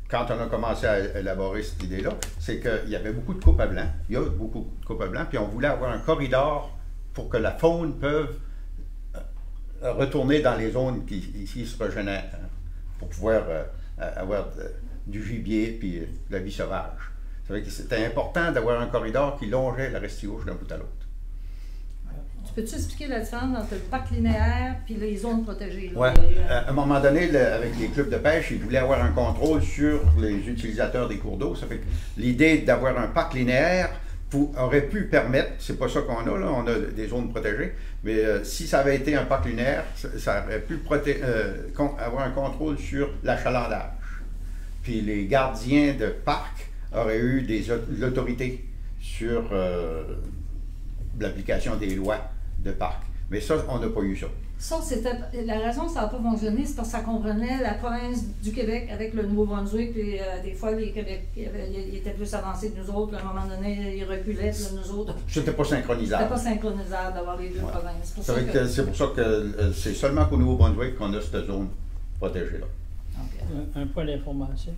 quand on a commencé à élaborer cette idée-là, c'est qu'il y avait beaucoup de coupes à blanc. Il y a beaucoup de coupes à blanc, puis on voulait avoir un corridor pour que la faune peut retourner dans les zones qui ici se régénèrent, pour pouvoir avoir du gibier puis de la vie sauvage. C'était important d'avoir un corridor qui longeait la Restigouche d'un bout à l'autre. Tu peux-tu expliquer la différence entre le parc linéaire et les zones protégées? Oui. À un moment donné, avec les clubs de pêche, ils voulaient avoir un contrôle sur les utilisateurs des cours d'eau. Ça fait que l'idée d'avoir un parc linéaire aurait pu permettre, c'est pas ça qu'on a, là, on a des zones protégées, mais si ça avait été un parc linéaire, ça aurait pu avoir un contrôle sur l'achalandage. Puis les gardiens de parc auraient eu l'autorité sur l'application des lois de parc. Mais ça, on n'a pas eu ça. Ça, c'était la raison que ça n'a pas fonctionné, c'est parce que ça comprenait la province du Québec avec le Nouveau-Brunswick, puis des fois, les Québec, ils étaient plus avancés que nous autres, à un moment donné, ils reculaient, puis nous autres... C'était pas synchronisable. C'était pas synchronisable d'avoir les deux provinces. C'est pour ça que c'est seulement qu'au Nouveau-Brunswick qu'on a cette zone protégée-là. Un point d'information.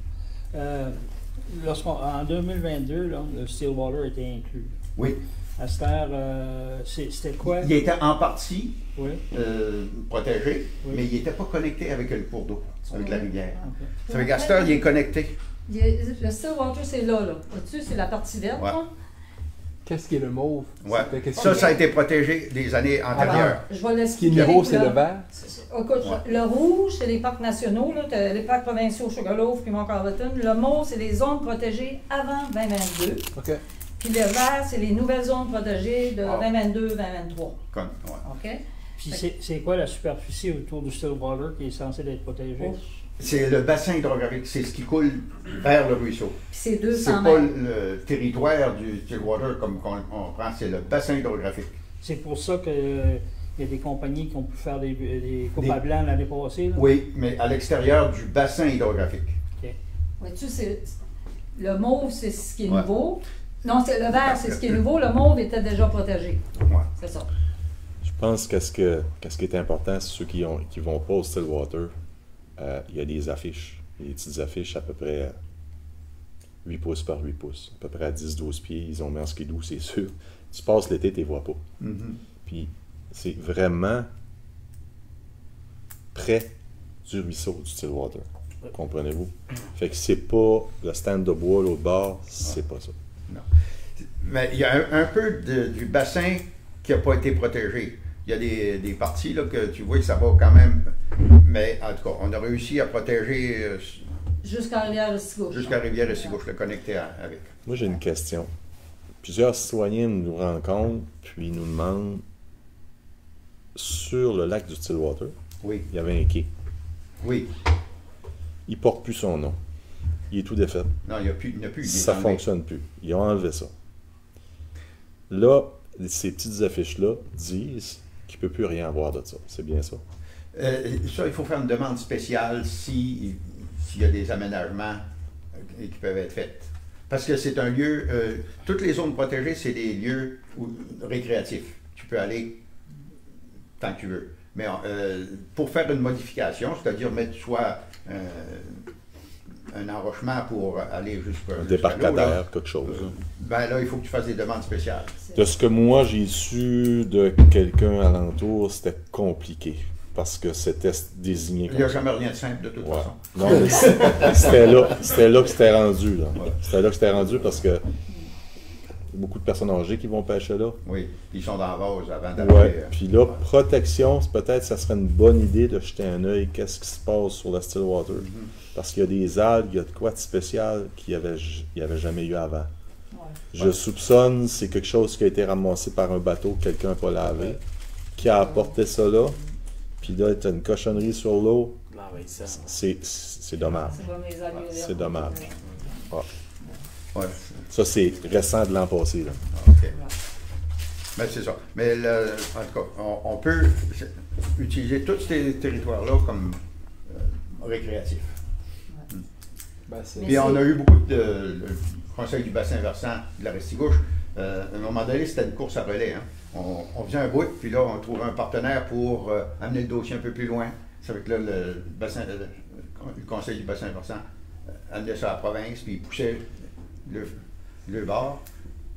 En 2022, là, le Stillwater était inclus. Oui. À cette heure, c'était quoi? Il était en partie protégé, oui. mais il n'était pas connecté avec le cours d'eau, avec la rivière. Okay. Ça fait qu'à cette heure, il est connecté. Le Stillwater, c'est là. Vois-tu, c'est la partie verte. Ouais. Qu'est-ce qui est le mauve? Ouais. Ça a été protégé des années antérieures. Je vais l'expliquer. Ce qui est nouveau, c'est le vert? Écoute, le rouge, c'est les parcs nationaux, là, les parcs provinciaux, Sugarloaf puis Mont-Carleton. Le mauve, c'est les zones protégées avant 2022. OK. Puis le vert, c'est les nouvelles zones protégées de 2022-2023. OK? Puis c'est quoi la superficie autour du Stillwater qui est censée être protégée? Oh. C'est le bassin hydrographique, c'est ce qui coule vers le ruisseau. Puis c'est 200 C'est mètres. pas le territoire du Stillwater comme on prend, c'est le bassin hydrographique. C'est pour ça qu'il y a des compagnies qui ont pu faire des coupes à blanc l'année passée? Là? Oui, mais à l'extérieur du bassin hydrographique. OK. Vois-tu, le mauve, c'est ce qui est nouveau. Non, le vert, c'est ce qui est nouveau. Le mauve était déjà protégé. Ouais. C'est ça. Je pense qu'est-ce qui est important, c'est ceux qui vont pas au Stillwater. Il y a des affiches, des petites affiches à peu près 8 pouces par 8 pouces, à peu près à 10-12 pieds. Ils ont mis en skidoo, c'est sûr. Tu passes l'été, tu les vois pas. Puis c'est vraiment près du ruisseau du Stillwater. Comprenez-vous? Fait que c'est pas le stand de bois, l'autre bord, c'est pas ça. Non. Mais il y a un peu du bassin qui n'a pas été protégé. Il y a des parties là, que tu vois que ça va quand même. Mais en tout cas, on a réussi à protéger jusqu'à Rivière-Restigouche. Jusqu'à Rivière-Restigouche, le connecter avec. Moi, j'ai une question. Plusieurs citoyens nous rencontrent, puis nous demandent sur le lac du Stillwater, oui. Il y avait un quai. Oui. Il ne porte plus son nom. Il est tout défait. Non, il n'y a plus. Ça ne fonctionne plus. Ils ont enlevé ça. Là, ces petites affiches-là disent qu'il ne peut plus rien avoir de ça. C'est bien ça. Ça, il faut faire une demande spéciale s'il y a des aménagements qui peuvent être faits. Parce que c'est un lieu, toutes les zones protégées, c'est des lieux récréatifs. Tu peux aller tant que tu veux. Mais pour faire une modification, c'est-à-dire mettre soit un enrochement pour aller jusqu'à un débarcadère, quelque chose. Ben là, il faut que tu fasses des demandes spéciales. De ce que moi j'ai su de quelqu'un alentour, c'était compliqué. Parce que c'était désigné comme il n'y a jamais rien de simple de toute façon. Non, mais c'était là que c'était rendu. Là. Ouais. C'était là que c'était rendu parce que il y a beaucoup de personnes âgées qui vont pêcher là. Oui, ils sont dans la vase avant d'arriver. Oui, puis là, protection, peut-être ça serait une bonne idée de jeter un œil qu'est-ce qui se passe sur le Stillwater. Parce qu'il y a des algues, il y a de quoi de spécial qu'il n'y avait jamais eu avant. Ouais. Je soupçonne c'est quelque chose qui a été ramassé par un bateau que quelqu'un n'a pas lavé, qui a apporté ça là. Puis là, tu as une cochonnerie sur l'eau. C'est dommage. C'est dommage. Ouais. Ouais. Ça, c'est récent de l'an passé. Là. OK. Mais c'est ça. Mais en tout cas, on peut utiliser tous ces territoires-là comme récréatifs. Ben, puis on a eu beaucoup de... Le Conseil du bassin versant de la Restigouche À un moment donné, c'était une course à relais. Hein. On faisait un bout, puis là, on trouvait un partenaire pour amener le dossier un peu plus loin. C'est avec là, le conseil du bassin versant amenait ça à la province, puis il poussait le bord.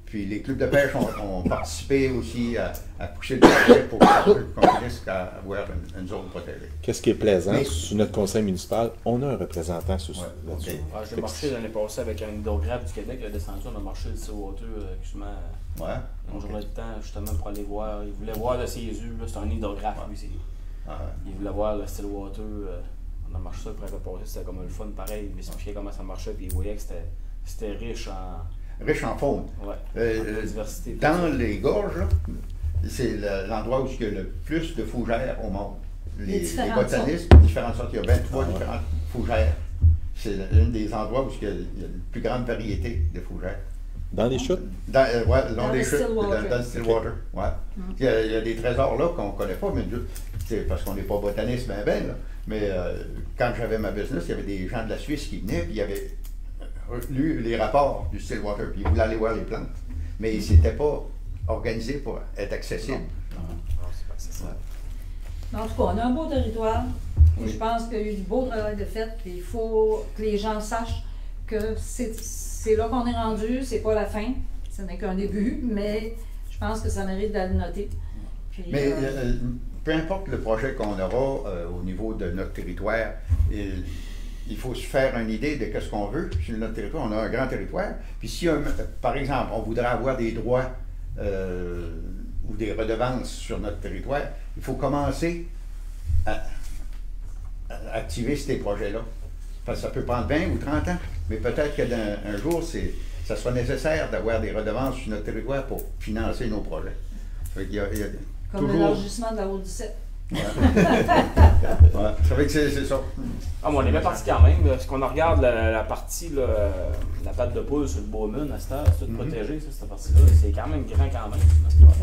Puis les clubs de pêche ont participé aussi à pousser le projet pour qu'on puisse avoir une zone protégée. Qu'est-ce qui est plaisant, sur notre conseil municipal, on a un représentant là-dessus. Okay. J'ai marché l'année passée avec un hydrographe du Québec, il a descendu, on a marché le Seawater, justement. On jouait le temps justement pour aller voir. Il voulait voir de ses yeux, c'est un hydrographe, lui. Il voulait voir le Stillwater. On a marché ça pour l'année passée, c'était comme le fun pareil, il m'expliquait comment ça marchait, puis il voyait que c'était riche en faune. Ouais. Diversité. Dans les gorges, c'est l'endroit où il y a le plus de fougères au monde. Les botanistes, différentes sortes, il y a 23 différentes fougères. C'est l'un des endroits où il y a la plus grande variété de fougères. Dans les chutes? Dans les chutes, dans le Stillwater. Ouais. Il y a des trésors là qu'on ne connaît pas, mais parce qu'on n'est pas botaniste, mais quand j'avais ma business, il y avait des gens de la Suisse qui venaient, puis ils avaient lu les rapports du Stillwater, puis ils voulaient aller voir les plantes. Mais ils ne s'étaient pas organisés pour être accessibles. En tout cas, on a un beau territoire. Je pense qu'il y a eu du beau travail de fait. Puis il faut que les gens sachent que c'est là qu'on est rendu, c'est pas la fin. Ce n'est qu'un début, mais je pense que ça mérite de le noter. Puis, mais peu importe le projet qu'on aura au niveau de notre territoire, il faut se faire une idée de ce qu'on veut sur notre territoire. On a un grand territoire. Puis si, par exemple, on voudrait avoir des droits ou des redevances sur notre territoire, il faut commencer à activer ces projets-là. Parce que ça peut prendre 20 ou 30 ans, mais peut-être qu'un jour, ça sera nécessaire d'avoir des redevances sur notre territoire pour financer nos projets. Comme toujours l'élargissement de la route 17. Ouais. Ça fait que c'est ça. Mais on est bien parti quand même. Parce qu'on regarde la partie, la patte de poule sur le Beaumont, à cette heure, c'est tout protégé, cette partie-là. C'est quand même grand quand même.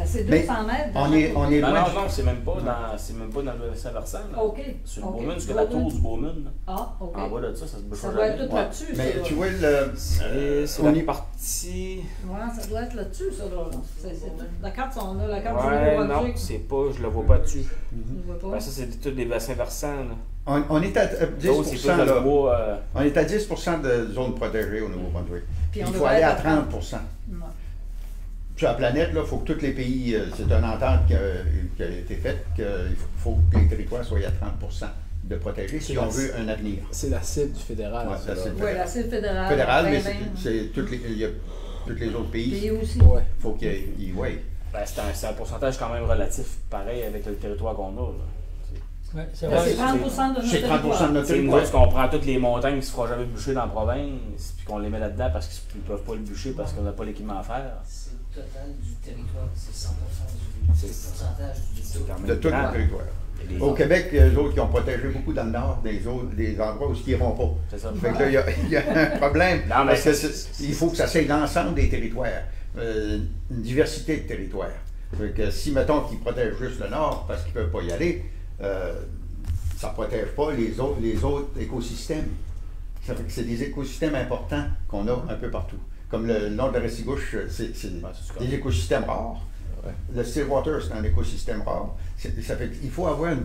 C'est 200 mètres. On est loin. Non, c'est même pas dans le bassin versant. OK. Sur le Beaumont, c'est la tour du Beaumont. Ah, OK. En bas de ça se bouge jamais. Ça doit être tout là-dessus. Mais tu vois, c'est la partie. Ouais, ça doit être là-dessus, ça. La carte, on a la carte du Nouveau-Brunswick. Non, c'est pas, je la vois pas dessus. Ça, c'est tous des bassins versants. On est à 10%, là. On est à 10% de zones protégées au Nouveau-Brunswick. Il faut aller à 30%. Sur la planète, il faut que tous les pays, c'est une entente qui a été faite, qu'il faut que les territoires soient à 30% de protégés si on veut un avenir. C'est la cible du fédéral. Oui, la cible fédérale. Fédérale, mais il y a tous les autres pays. Pays aussi. Il faut qu'ils y voient. C'est un pourcentage quand même relatif, pareil avec le territoire qu'on a. Ouais, c'est 30% de notre territoire. C'est 30% de notre territoire. Parce qu'on prend toutes les montagnes qui ne se feront jamais bûcher dans la province, puis qu'on les met là-dedans parce qu'ils ne peuvent pas le bûcher parce qu'on n'a pas l'équipement à faire. C'est le total du territoire, c'est 100% du pourcentage du territoire. De tout le territoire. Au Québec, les autres qui ont protégé beaucoup dans le nord, des endroits où ils n'iront pas. C'est ça. Fait que là, il y a un problème. Non, mais il faut que ça soit l'ensemble des territoires. Une diversité de territoires. Fait que si, mettons, qu'ils protègent juste le nord parce qu'ils ne peuvent pas y aller, ça ne protège pas les autres écosystèmes. Ça fait que c'est des écosystèmes importants qu'on a un peu partout. Comme le nord de la Restigouche, c'est des écosystèmes rares. Ouais. Le Stillwater, c'est un écosystème rare. Ça fait qu'il faut avoir une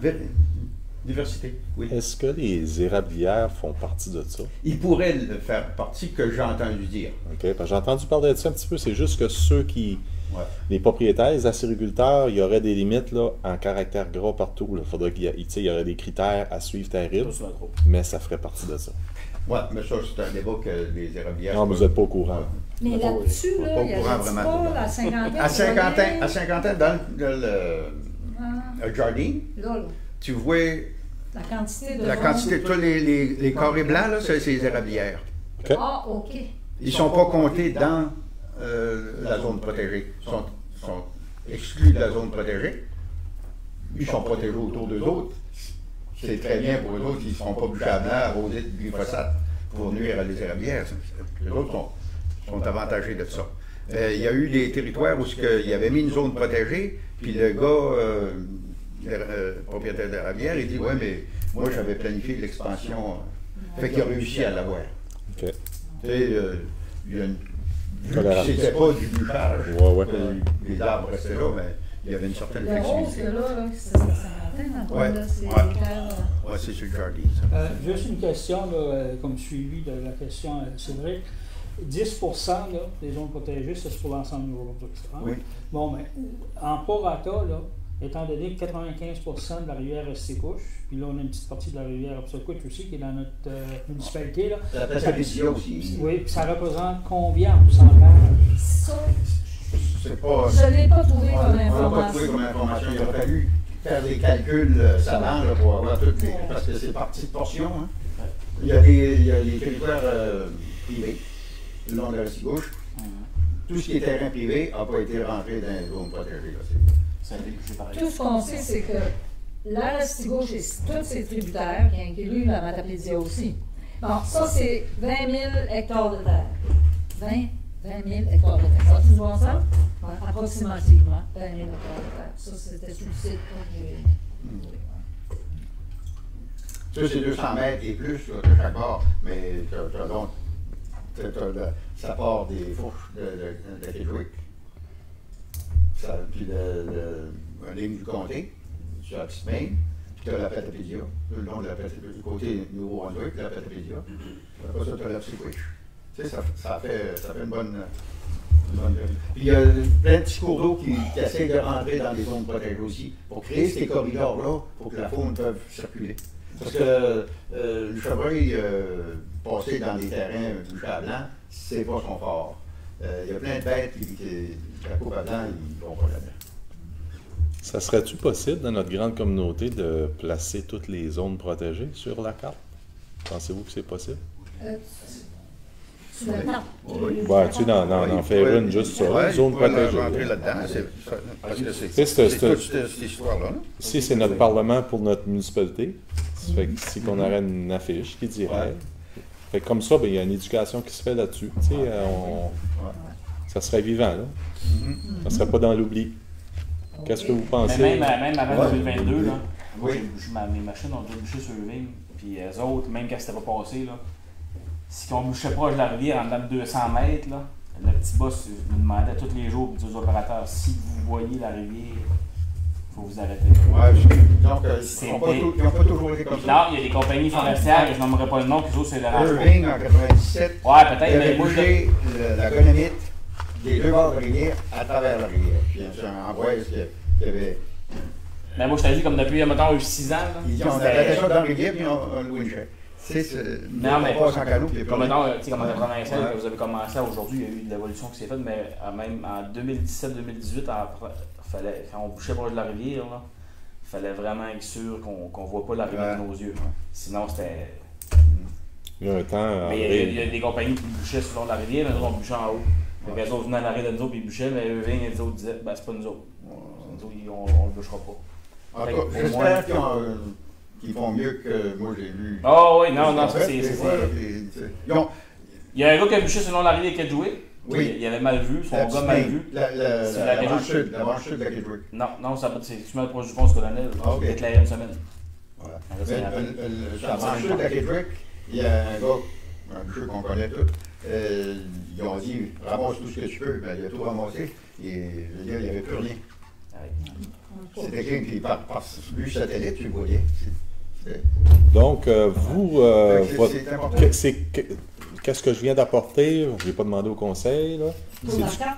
diversité. Oui. Est-ce que les érablières font partie de ça? Ils pourraient le faire partie, que j'ai entendu dire. OK, parce que j'ai entendu parler de ça un petit peu. C'est juste que ceux qui... Les propriétaires, les acériculteurs, il y aurait des limites là, en caractère gras partout. Il faudrait qu'il y aurait des critères à suivre terribles, mais ça ferait partie de ça. Oui, mais ça, c'est un débat que les érablières... Non, vous n'êtes pas au courant. Mais là-dessus, il y a pas la cinquantaine. À Saint-Quentin, dans le jardin, tu vois la quantité de tous les carrés blancs, là, c'est les érablières. Okay. Ah, OK. Ils ne sont pas comptés dans la zone protégée. Ils sont exclus de la zone protégée. Ils sont protégés autour d'eux autres. C'est très bien pour eux autres, ils ne seront pas bûchés à blanc, arrosés de glyphosate pour nuire à les érablières. Les autres sont avantagés de ça. Il y a eu des territoires où il avait mis une zone protégée, puis le gars, propriétaire d'érablière, il dit « Ouais, mais moi j'avais planifié l'expansion. » Fait qu'il a réussi à l'avoir. Okay. Il y a Tolérable. C'était pas du bûchage. Ouais. Les arbres restaient là, mais il y avait une certaine Le rose, flexibilité. là, c'est Saint-Valentin, dans le coin, là, c'est terres. Ouais, c'est sur le jardin, ça. Juste une question, là, comme suivi de la question, Cédric. 10% là, des zones protégées, c'est pour l'ensemble du Nouveau-Brunswick. Oui. Bon, mais en prorata, là, étant donné que 95% de la rivière Resticouche, puis là, on a une petite partie de la rivière Absalcourt aussi qui est dans notre municipalité. Là. La Patapédia aussi. Oui, puis ça représente combien en pourcentage? Ça, C'est pas. je ne l'ai pas trouvé On comme n'a pas trouvé information. comme information. Il aurait fallu faire des calculs savants là, pour avoir toutes les. Parce que c'est par petites portions. Hein. Il y a des territoires privés, le long de la Restigouche. Tout ce qui est terrain privé n'a pas été rentré dans les zones protégées. Là. C'est un débouché pareil. Tout ce qu'on sait, c'est que la Restigouche et tous ses tributaires, qui incluent la Matapédia aussi. Bon, ça, c'est 20 000 hectares de terre. 20 000 hectares de terre. Ça, tu vois ça? Ouais, approximativement, 20 000 hectares de terre. Ça, c'était sur le site. Ça, c'est 200 mètres et plus là, de chaque bord, mais ça part des fourches de Kedgewick, puis la ligne du comté, sur la petite main, puis tu as la Patapédia, le long de la Patapédia, du côté Nouveau-Brunswick, la Patapédia. Après ça, tu as la Psychic. Tu sais, ça fait une bonne. Puis il y a plein de petits cours d'eau qui essaient de rentrer dans les zones protégées aussi, pour créer ces corridors-là, pour que la faune puisse circuler. Parce que le chevreuil passer dans des terrains bûchés à blanc, c'est pas son fort. Il y a plein de bêtes qui la coupe à blanc, ils vont pas là-dedans. Ça serait-tu possible dans notre grande communauté de placer toutes les zones protégées sur la carte? Pensez-vous que c'est possible? Sur la carte. Ouais, tu sais, d'en faire une juste sur une zone protégée. Rentrer là-dedans, parce que C'est toute cette histoire-là. Ici, c'est notre parlement pour notre municipalité. Ça fait que si on aurait une affiche qui dirait. Fait que comme ça, il y a une éducation qui se fait là-dessus. Tu sais, ça serait vivant, là. Ça serait pas dans l'oubli. Qu'est-ce que vous pensez? Mais même avant 2022, là, moi, mes machines ont déjà bûché sur le ligne, puis eux autres, même quand c'était pas passé, là, si on bûchait proche de la rivière en dedans de 200 mètres, là, le petit boss me demandait tous les jours aux opérateurs, si vous voyez la rivière, il faut vous arrêter. Donc, ils n'ont pas toujours été comme ça. Non, il y a des compagnies forestières, je n'aimerais pas le nom, qui autres, c'est le Irving en 97. Ouais, peut-être, il mais avait moi, bougé la gonamite des deux bords de la rivière à travers la rivière. Puis c'est un Ambroise qui avait. Mais moi, je t'ai dit, comme depuis, mettons, 6 ans. Là, ils ont arrêté ça dans la rivière, puis on loué une chèque. Non, mais pas sans canot, puis comme mettons, comme en 96, que vous avez commencé aujourd'hui, il y a eu de l'évolution qui s'est faite, mais même en 2017-2018, quand on bouchait proche de la rivière, il fallait vraiment être sûr qu'on ne voit pas la rivière de nos yeux. Sinon, c'était. Il y a un temps. Mais il y a des compagnies qui bouchaient sur le long de la rivière, mais nous autres, on bouchait en haut. Les autres venaient à l'arrêt de nous autres, puis ils bûchaient, mais eux, les autres disaient, c'est pas nous autres. Nous autres, on le bûchera pas. En tout cas, j'espère qu'ils font mieux que moi j'ai vu. Oh oui, non, c'est. Il y a un gars qui a bûché sur le long de la rivière Kedgewick. Oui. Il avait mal vu, son gars mal vu. La branche sud de la Kedgewick. Non, c'est tu mets proche du pont du colonel. Il a éclairé une semaine. La branche sud de la Kedgewick, il y a un gars, un bûcheux qu'on connaît tous, ils ont dit ramasse tout ce que tu peux. Il a tout ramassé et il n'y avait plus rien. C'était quelqu'un qui, par vue satellite, tu le voyais. Donc, vous, qu'est-ce que je viens d'apporter? Je n'ai pas demandé au conseil. Là.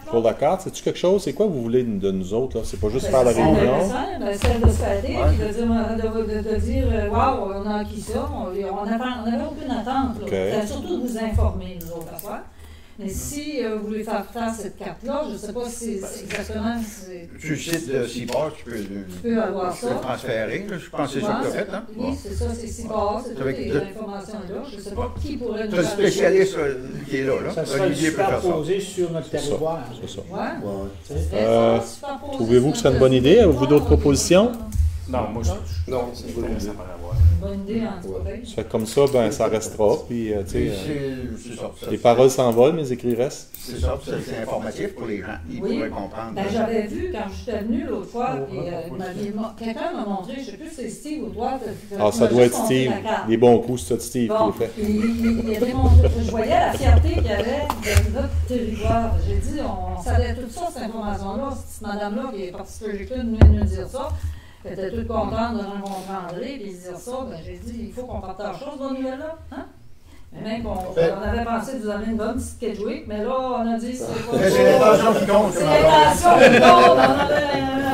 Pour la carte, c'est-tu quelque chose? C'est quoi vous voulez de nous autres? Là? C'est pas juste faire la réunion? Celle de se fêter, de dire waouh, on a acquis ça. On n'avait aucune attente. C'était surtout de vous informer, nous autres, à soi. Mais si vous voulez faire cette carte-là, je ne sais pas si c'est exactement. Sur le site de CIPAR, tu peux avoir ça. Transférer. Je pense que c'est ça que tu as fait. Hein? Oui, c'est ça, c'est CIPAR, c'est toutes les informations là. Je ne sais pas qui pourrait nous faire. C'est un spécialiste qui est là. Ça serait superposé sur notre territoire. C'est ça. Ouais. Trouvez-vous que c'est une bonne idée? Avez-vous d'autres propositions? Non, moi, je. Non, c'est une bonne idée. bonne idée en tout cas. Ça fait comme ça, ben, ça restera. Puis, tu sais, C'est ça. les paroles s'envolent, mais les écrits restent. C'est ça, c'est informatif pour les gens. Ils pourraient comprendre. Ben, j'avais vu quand j'étais venue l'autre fois, puis quelqu'un m'a montré, je ne sais plus si c'est Steve ou toi. Ah, ça doit être Steve. Les bons coups, c'est ça, Steve Bon, qui le fait. il a démontré, je voyais la fierté qu'il y avait de notre territoire. J'ai dit, on savait tout ça, cette information-là. Cette madame-là qui est partie de Logique nous venait nous dire ça. Elle était toute contente de rencontrer André et dire ça. Ben, j'ai dit, il faut qu'on partage ça, cette bonne nouvelle-là. Hein? Mais même on avait pensé de vous amener une bonne petite Kedgewick, mais là, on a dit, c'est pas ça. C'est l'intention qui compte. C'est l'intention qui compte. On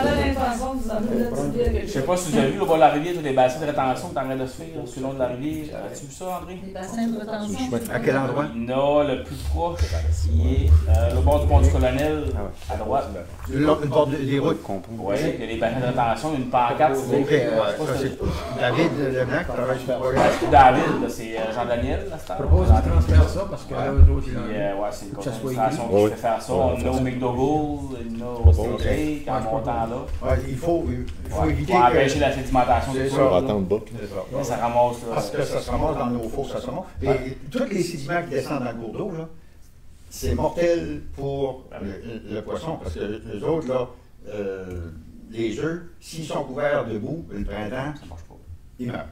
avait l'intention de vous amener une petite bière. Je sais pas si vous avez vu, là, au bas de la rivière, tous les bassins de rétention qui sont en train de se faire, sur le long de la rivière. As-tu vu ça, André? Les bassins de rétention. À quel endroit? Non, le plus proche, il est le bord du pont du Colonel, à droite. Le bord des routes. Oui, il y a des bassins de rétention, une pancarte. Ok, ça c'est David Leblanc qui travaille sur le projet. David, là, c'est Jean-Daniel, là, Je propose qu'ils transfèrent ça parce que là, eux autres, ils ont. Ouais, c'est une que ça soit concentration écrit. qui fait faire ça. On a au McDougall, on a au State Lake, en montant là. Ouais, il faut éviter Pour empêcher que... la sédimentation C'est du ça. On va sol. attendre bas. C'est ça. Mais ça ramasse là. Parce que ça se ramasse dans nos fours, ça se ramasse. Et tous les sédiments qui descendent dans le cours d'eau, là, c'est mortel pour le poisson. Parce que les autres, là, les œufs, s'ils sont couverts de boue le printemps, ils meurent.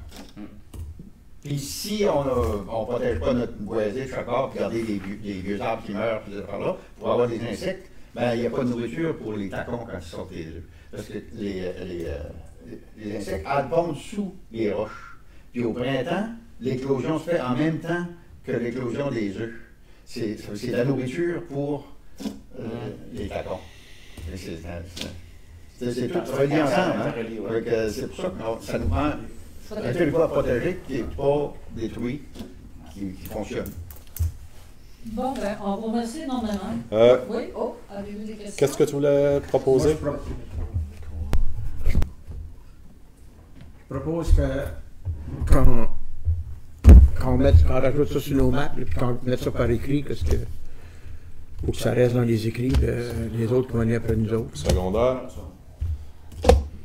Puis si on ne protège pas notre boisé de chaque arbre, regardez les vieux arbres qui meurent, puis par là, pour avoir des insectes, ben il n'y a pas de nourriture pour les tacons quand ils sortent des œufs. Parce que les insectes pondent sous les roches. Puis au printemps, l'éclosion se fait en même temps que l'éclosion des œufs. C'est de la nourriture pour les tacons. C'est tout relié ensemble. Hein? C'est pour ça que ça nous prend un territoire protégé qui n'est pas détruit, qui fonctionne. Bon, ben, on vous remercie énormément. Oui, avez-vous des questions? Qu'est-ce que tu voulais proposer? Moi, je propose qu'on rajoute ça sur nos maps, et qu'on mette ça par écrit, parce que faut que ça reste dans les écrits, les autres qui vont aller après nous autres. Secondaire.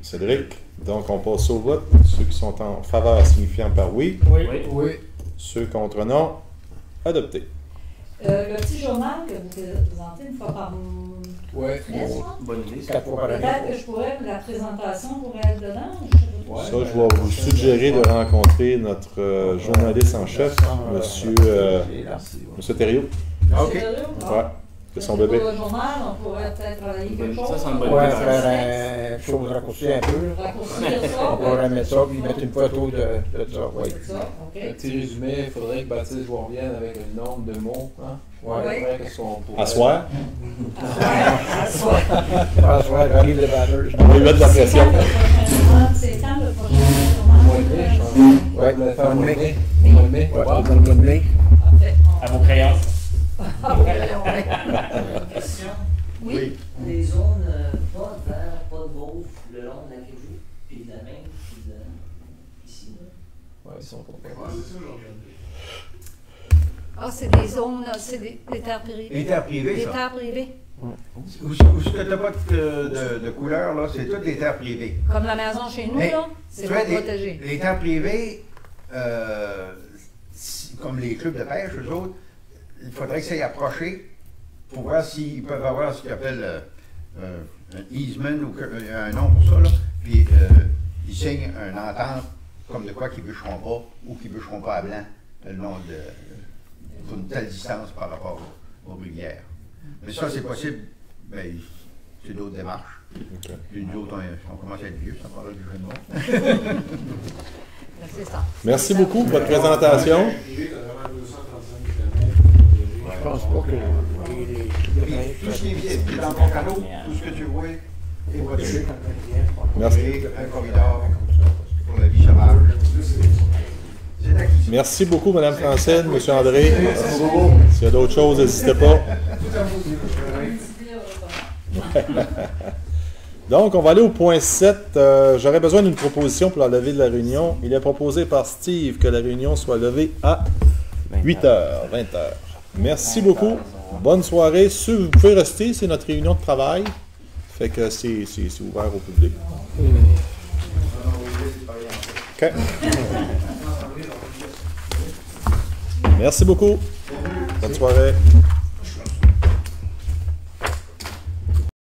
Cédric. Donc, on passe au vote. Ceux qui sont en faveur signifiant par oui. Oui. Ceux contre non. Adopté. Le petit journal que vous présentez une fois par trimestre, Bonne idée. 4 fois par année. peut-être que je pourrais, la présentation pourrait être dedans. Ça, je vais vous suggérer de rencontrer notre journaliste en chef, Monsieur Thériault. OK. Ouais, c'est son bébé. Pour le journal, on pourrait peut-être travailler quelque chose. Ça, c'est une bonne Ouais, idée. faire une chose raccourcie un peu. Raccourcir ça. On pourrait mettre ça, puis mettre une photo de ça, oui. C'est ça, OK. Un petit résumé, il faudrait que Baptiste vous revienne avec un nombre de mots. Hein? Ouais. Après, qu'est-ce qu'on pourrait- Asseoir. François, j'arrive de batteuse. On va lui mettre de la pression. C'est quand le prochain journal? Ouais, le temps de mai. Mois de mai. Ouais, Wow. dans le mois de mai. Parfait. À vos crayons. Question. Oui. Les zones pas de vert, pas de mauve, le long de la Québec, puis de la main, puis de ici. Là. Ouais, ils sont pas Ah, c'est des zones, c'est des terres privées. Les terres privées, Des ça. terres privées. Où ce que tu n'as pas de couleur, là, c'est toutes des terres privées. Comme la maison chez nous, Mais, là, c'est tu pas vois, protégé. les terres privées, comme les clubs de pêche, eux autres, il faudrait que ça y approcher pour voir s'ils peuvent avoir ce qu'ils appellent un easement ou un nom pour ça, là. Puis ils signent une entente comme de quoi qu'ils ne bûcheront pas ou qu'ils ne bûcheront pas à blanc le nom pour une telle distance par rapport aux rivières. Mais ça, c'est possible, ben, c'est d'autres démarches. Okay. Puis nous autres, on commence à être vieux, ça parle du jeu de mots. C'est ça. Merci beaucoup pour votre présentation. Je pense pas que Tout ce qui est visible dans ton canot, tout ce que tu vois est voiture. Merci. Et un corridor pour la vie sauvage. C'est acquis. Merci beaucoup, Mme Francine, M. André. S'il y a d'autres choses, n'hésitez pas. Donc, on va aller au point 7. J'aurais besoin d'une proposition pour la levée de la réunion. Il est proposé par Steve que la réunion soit levée à 8h, 20h. Merci beaucoup. Bonne soirée. Vous pouvez rester, c'est notre réunion de travail. Fait que c'est ouvert au public. OK. Merci beaucoup. Bonne soirée.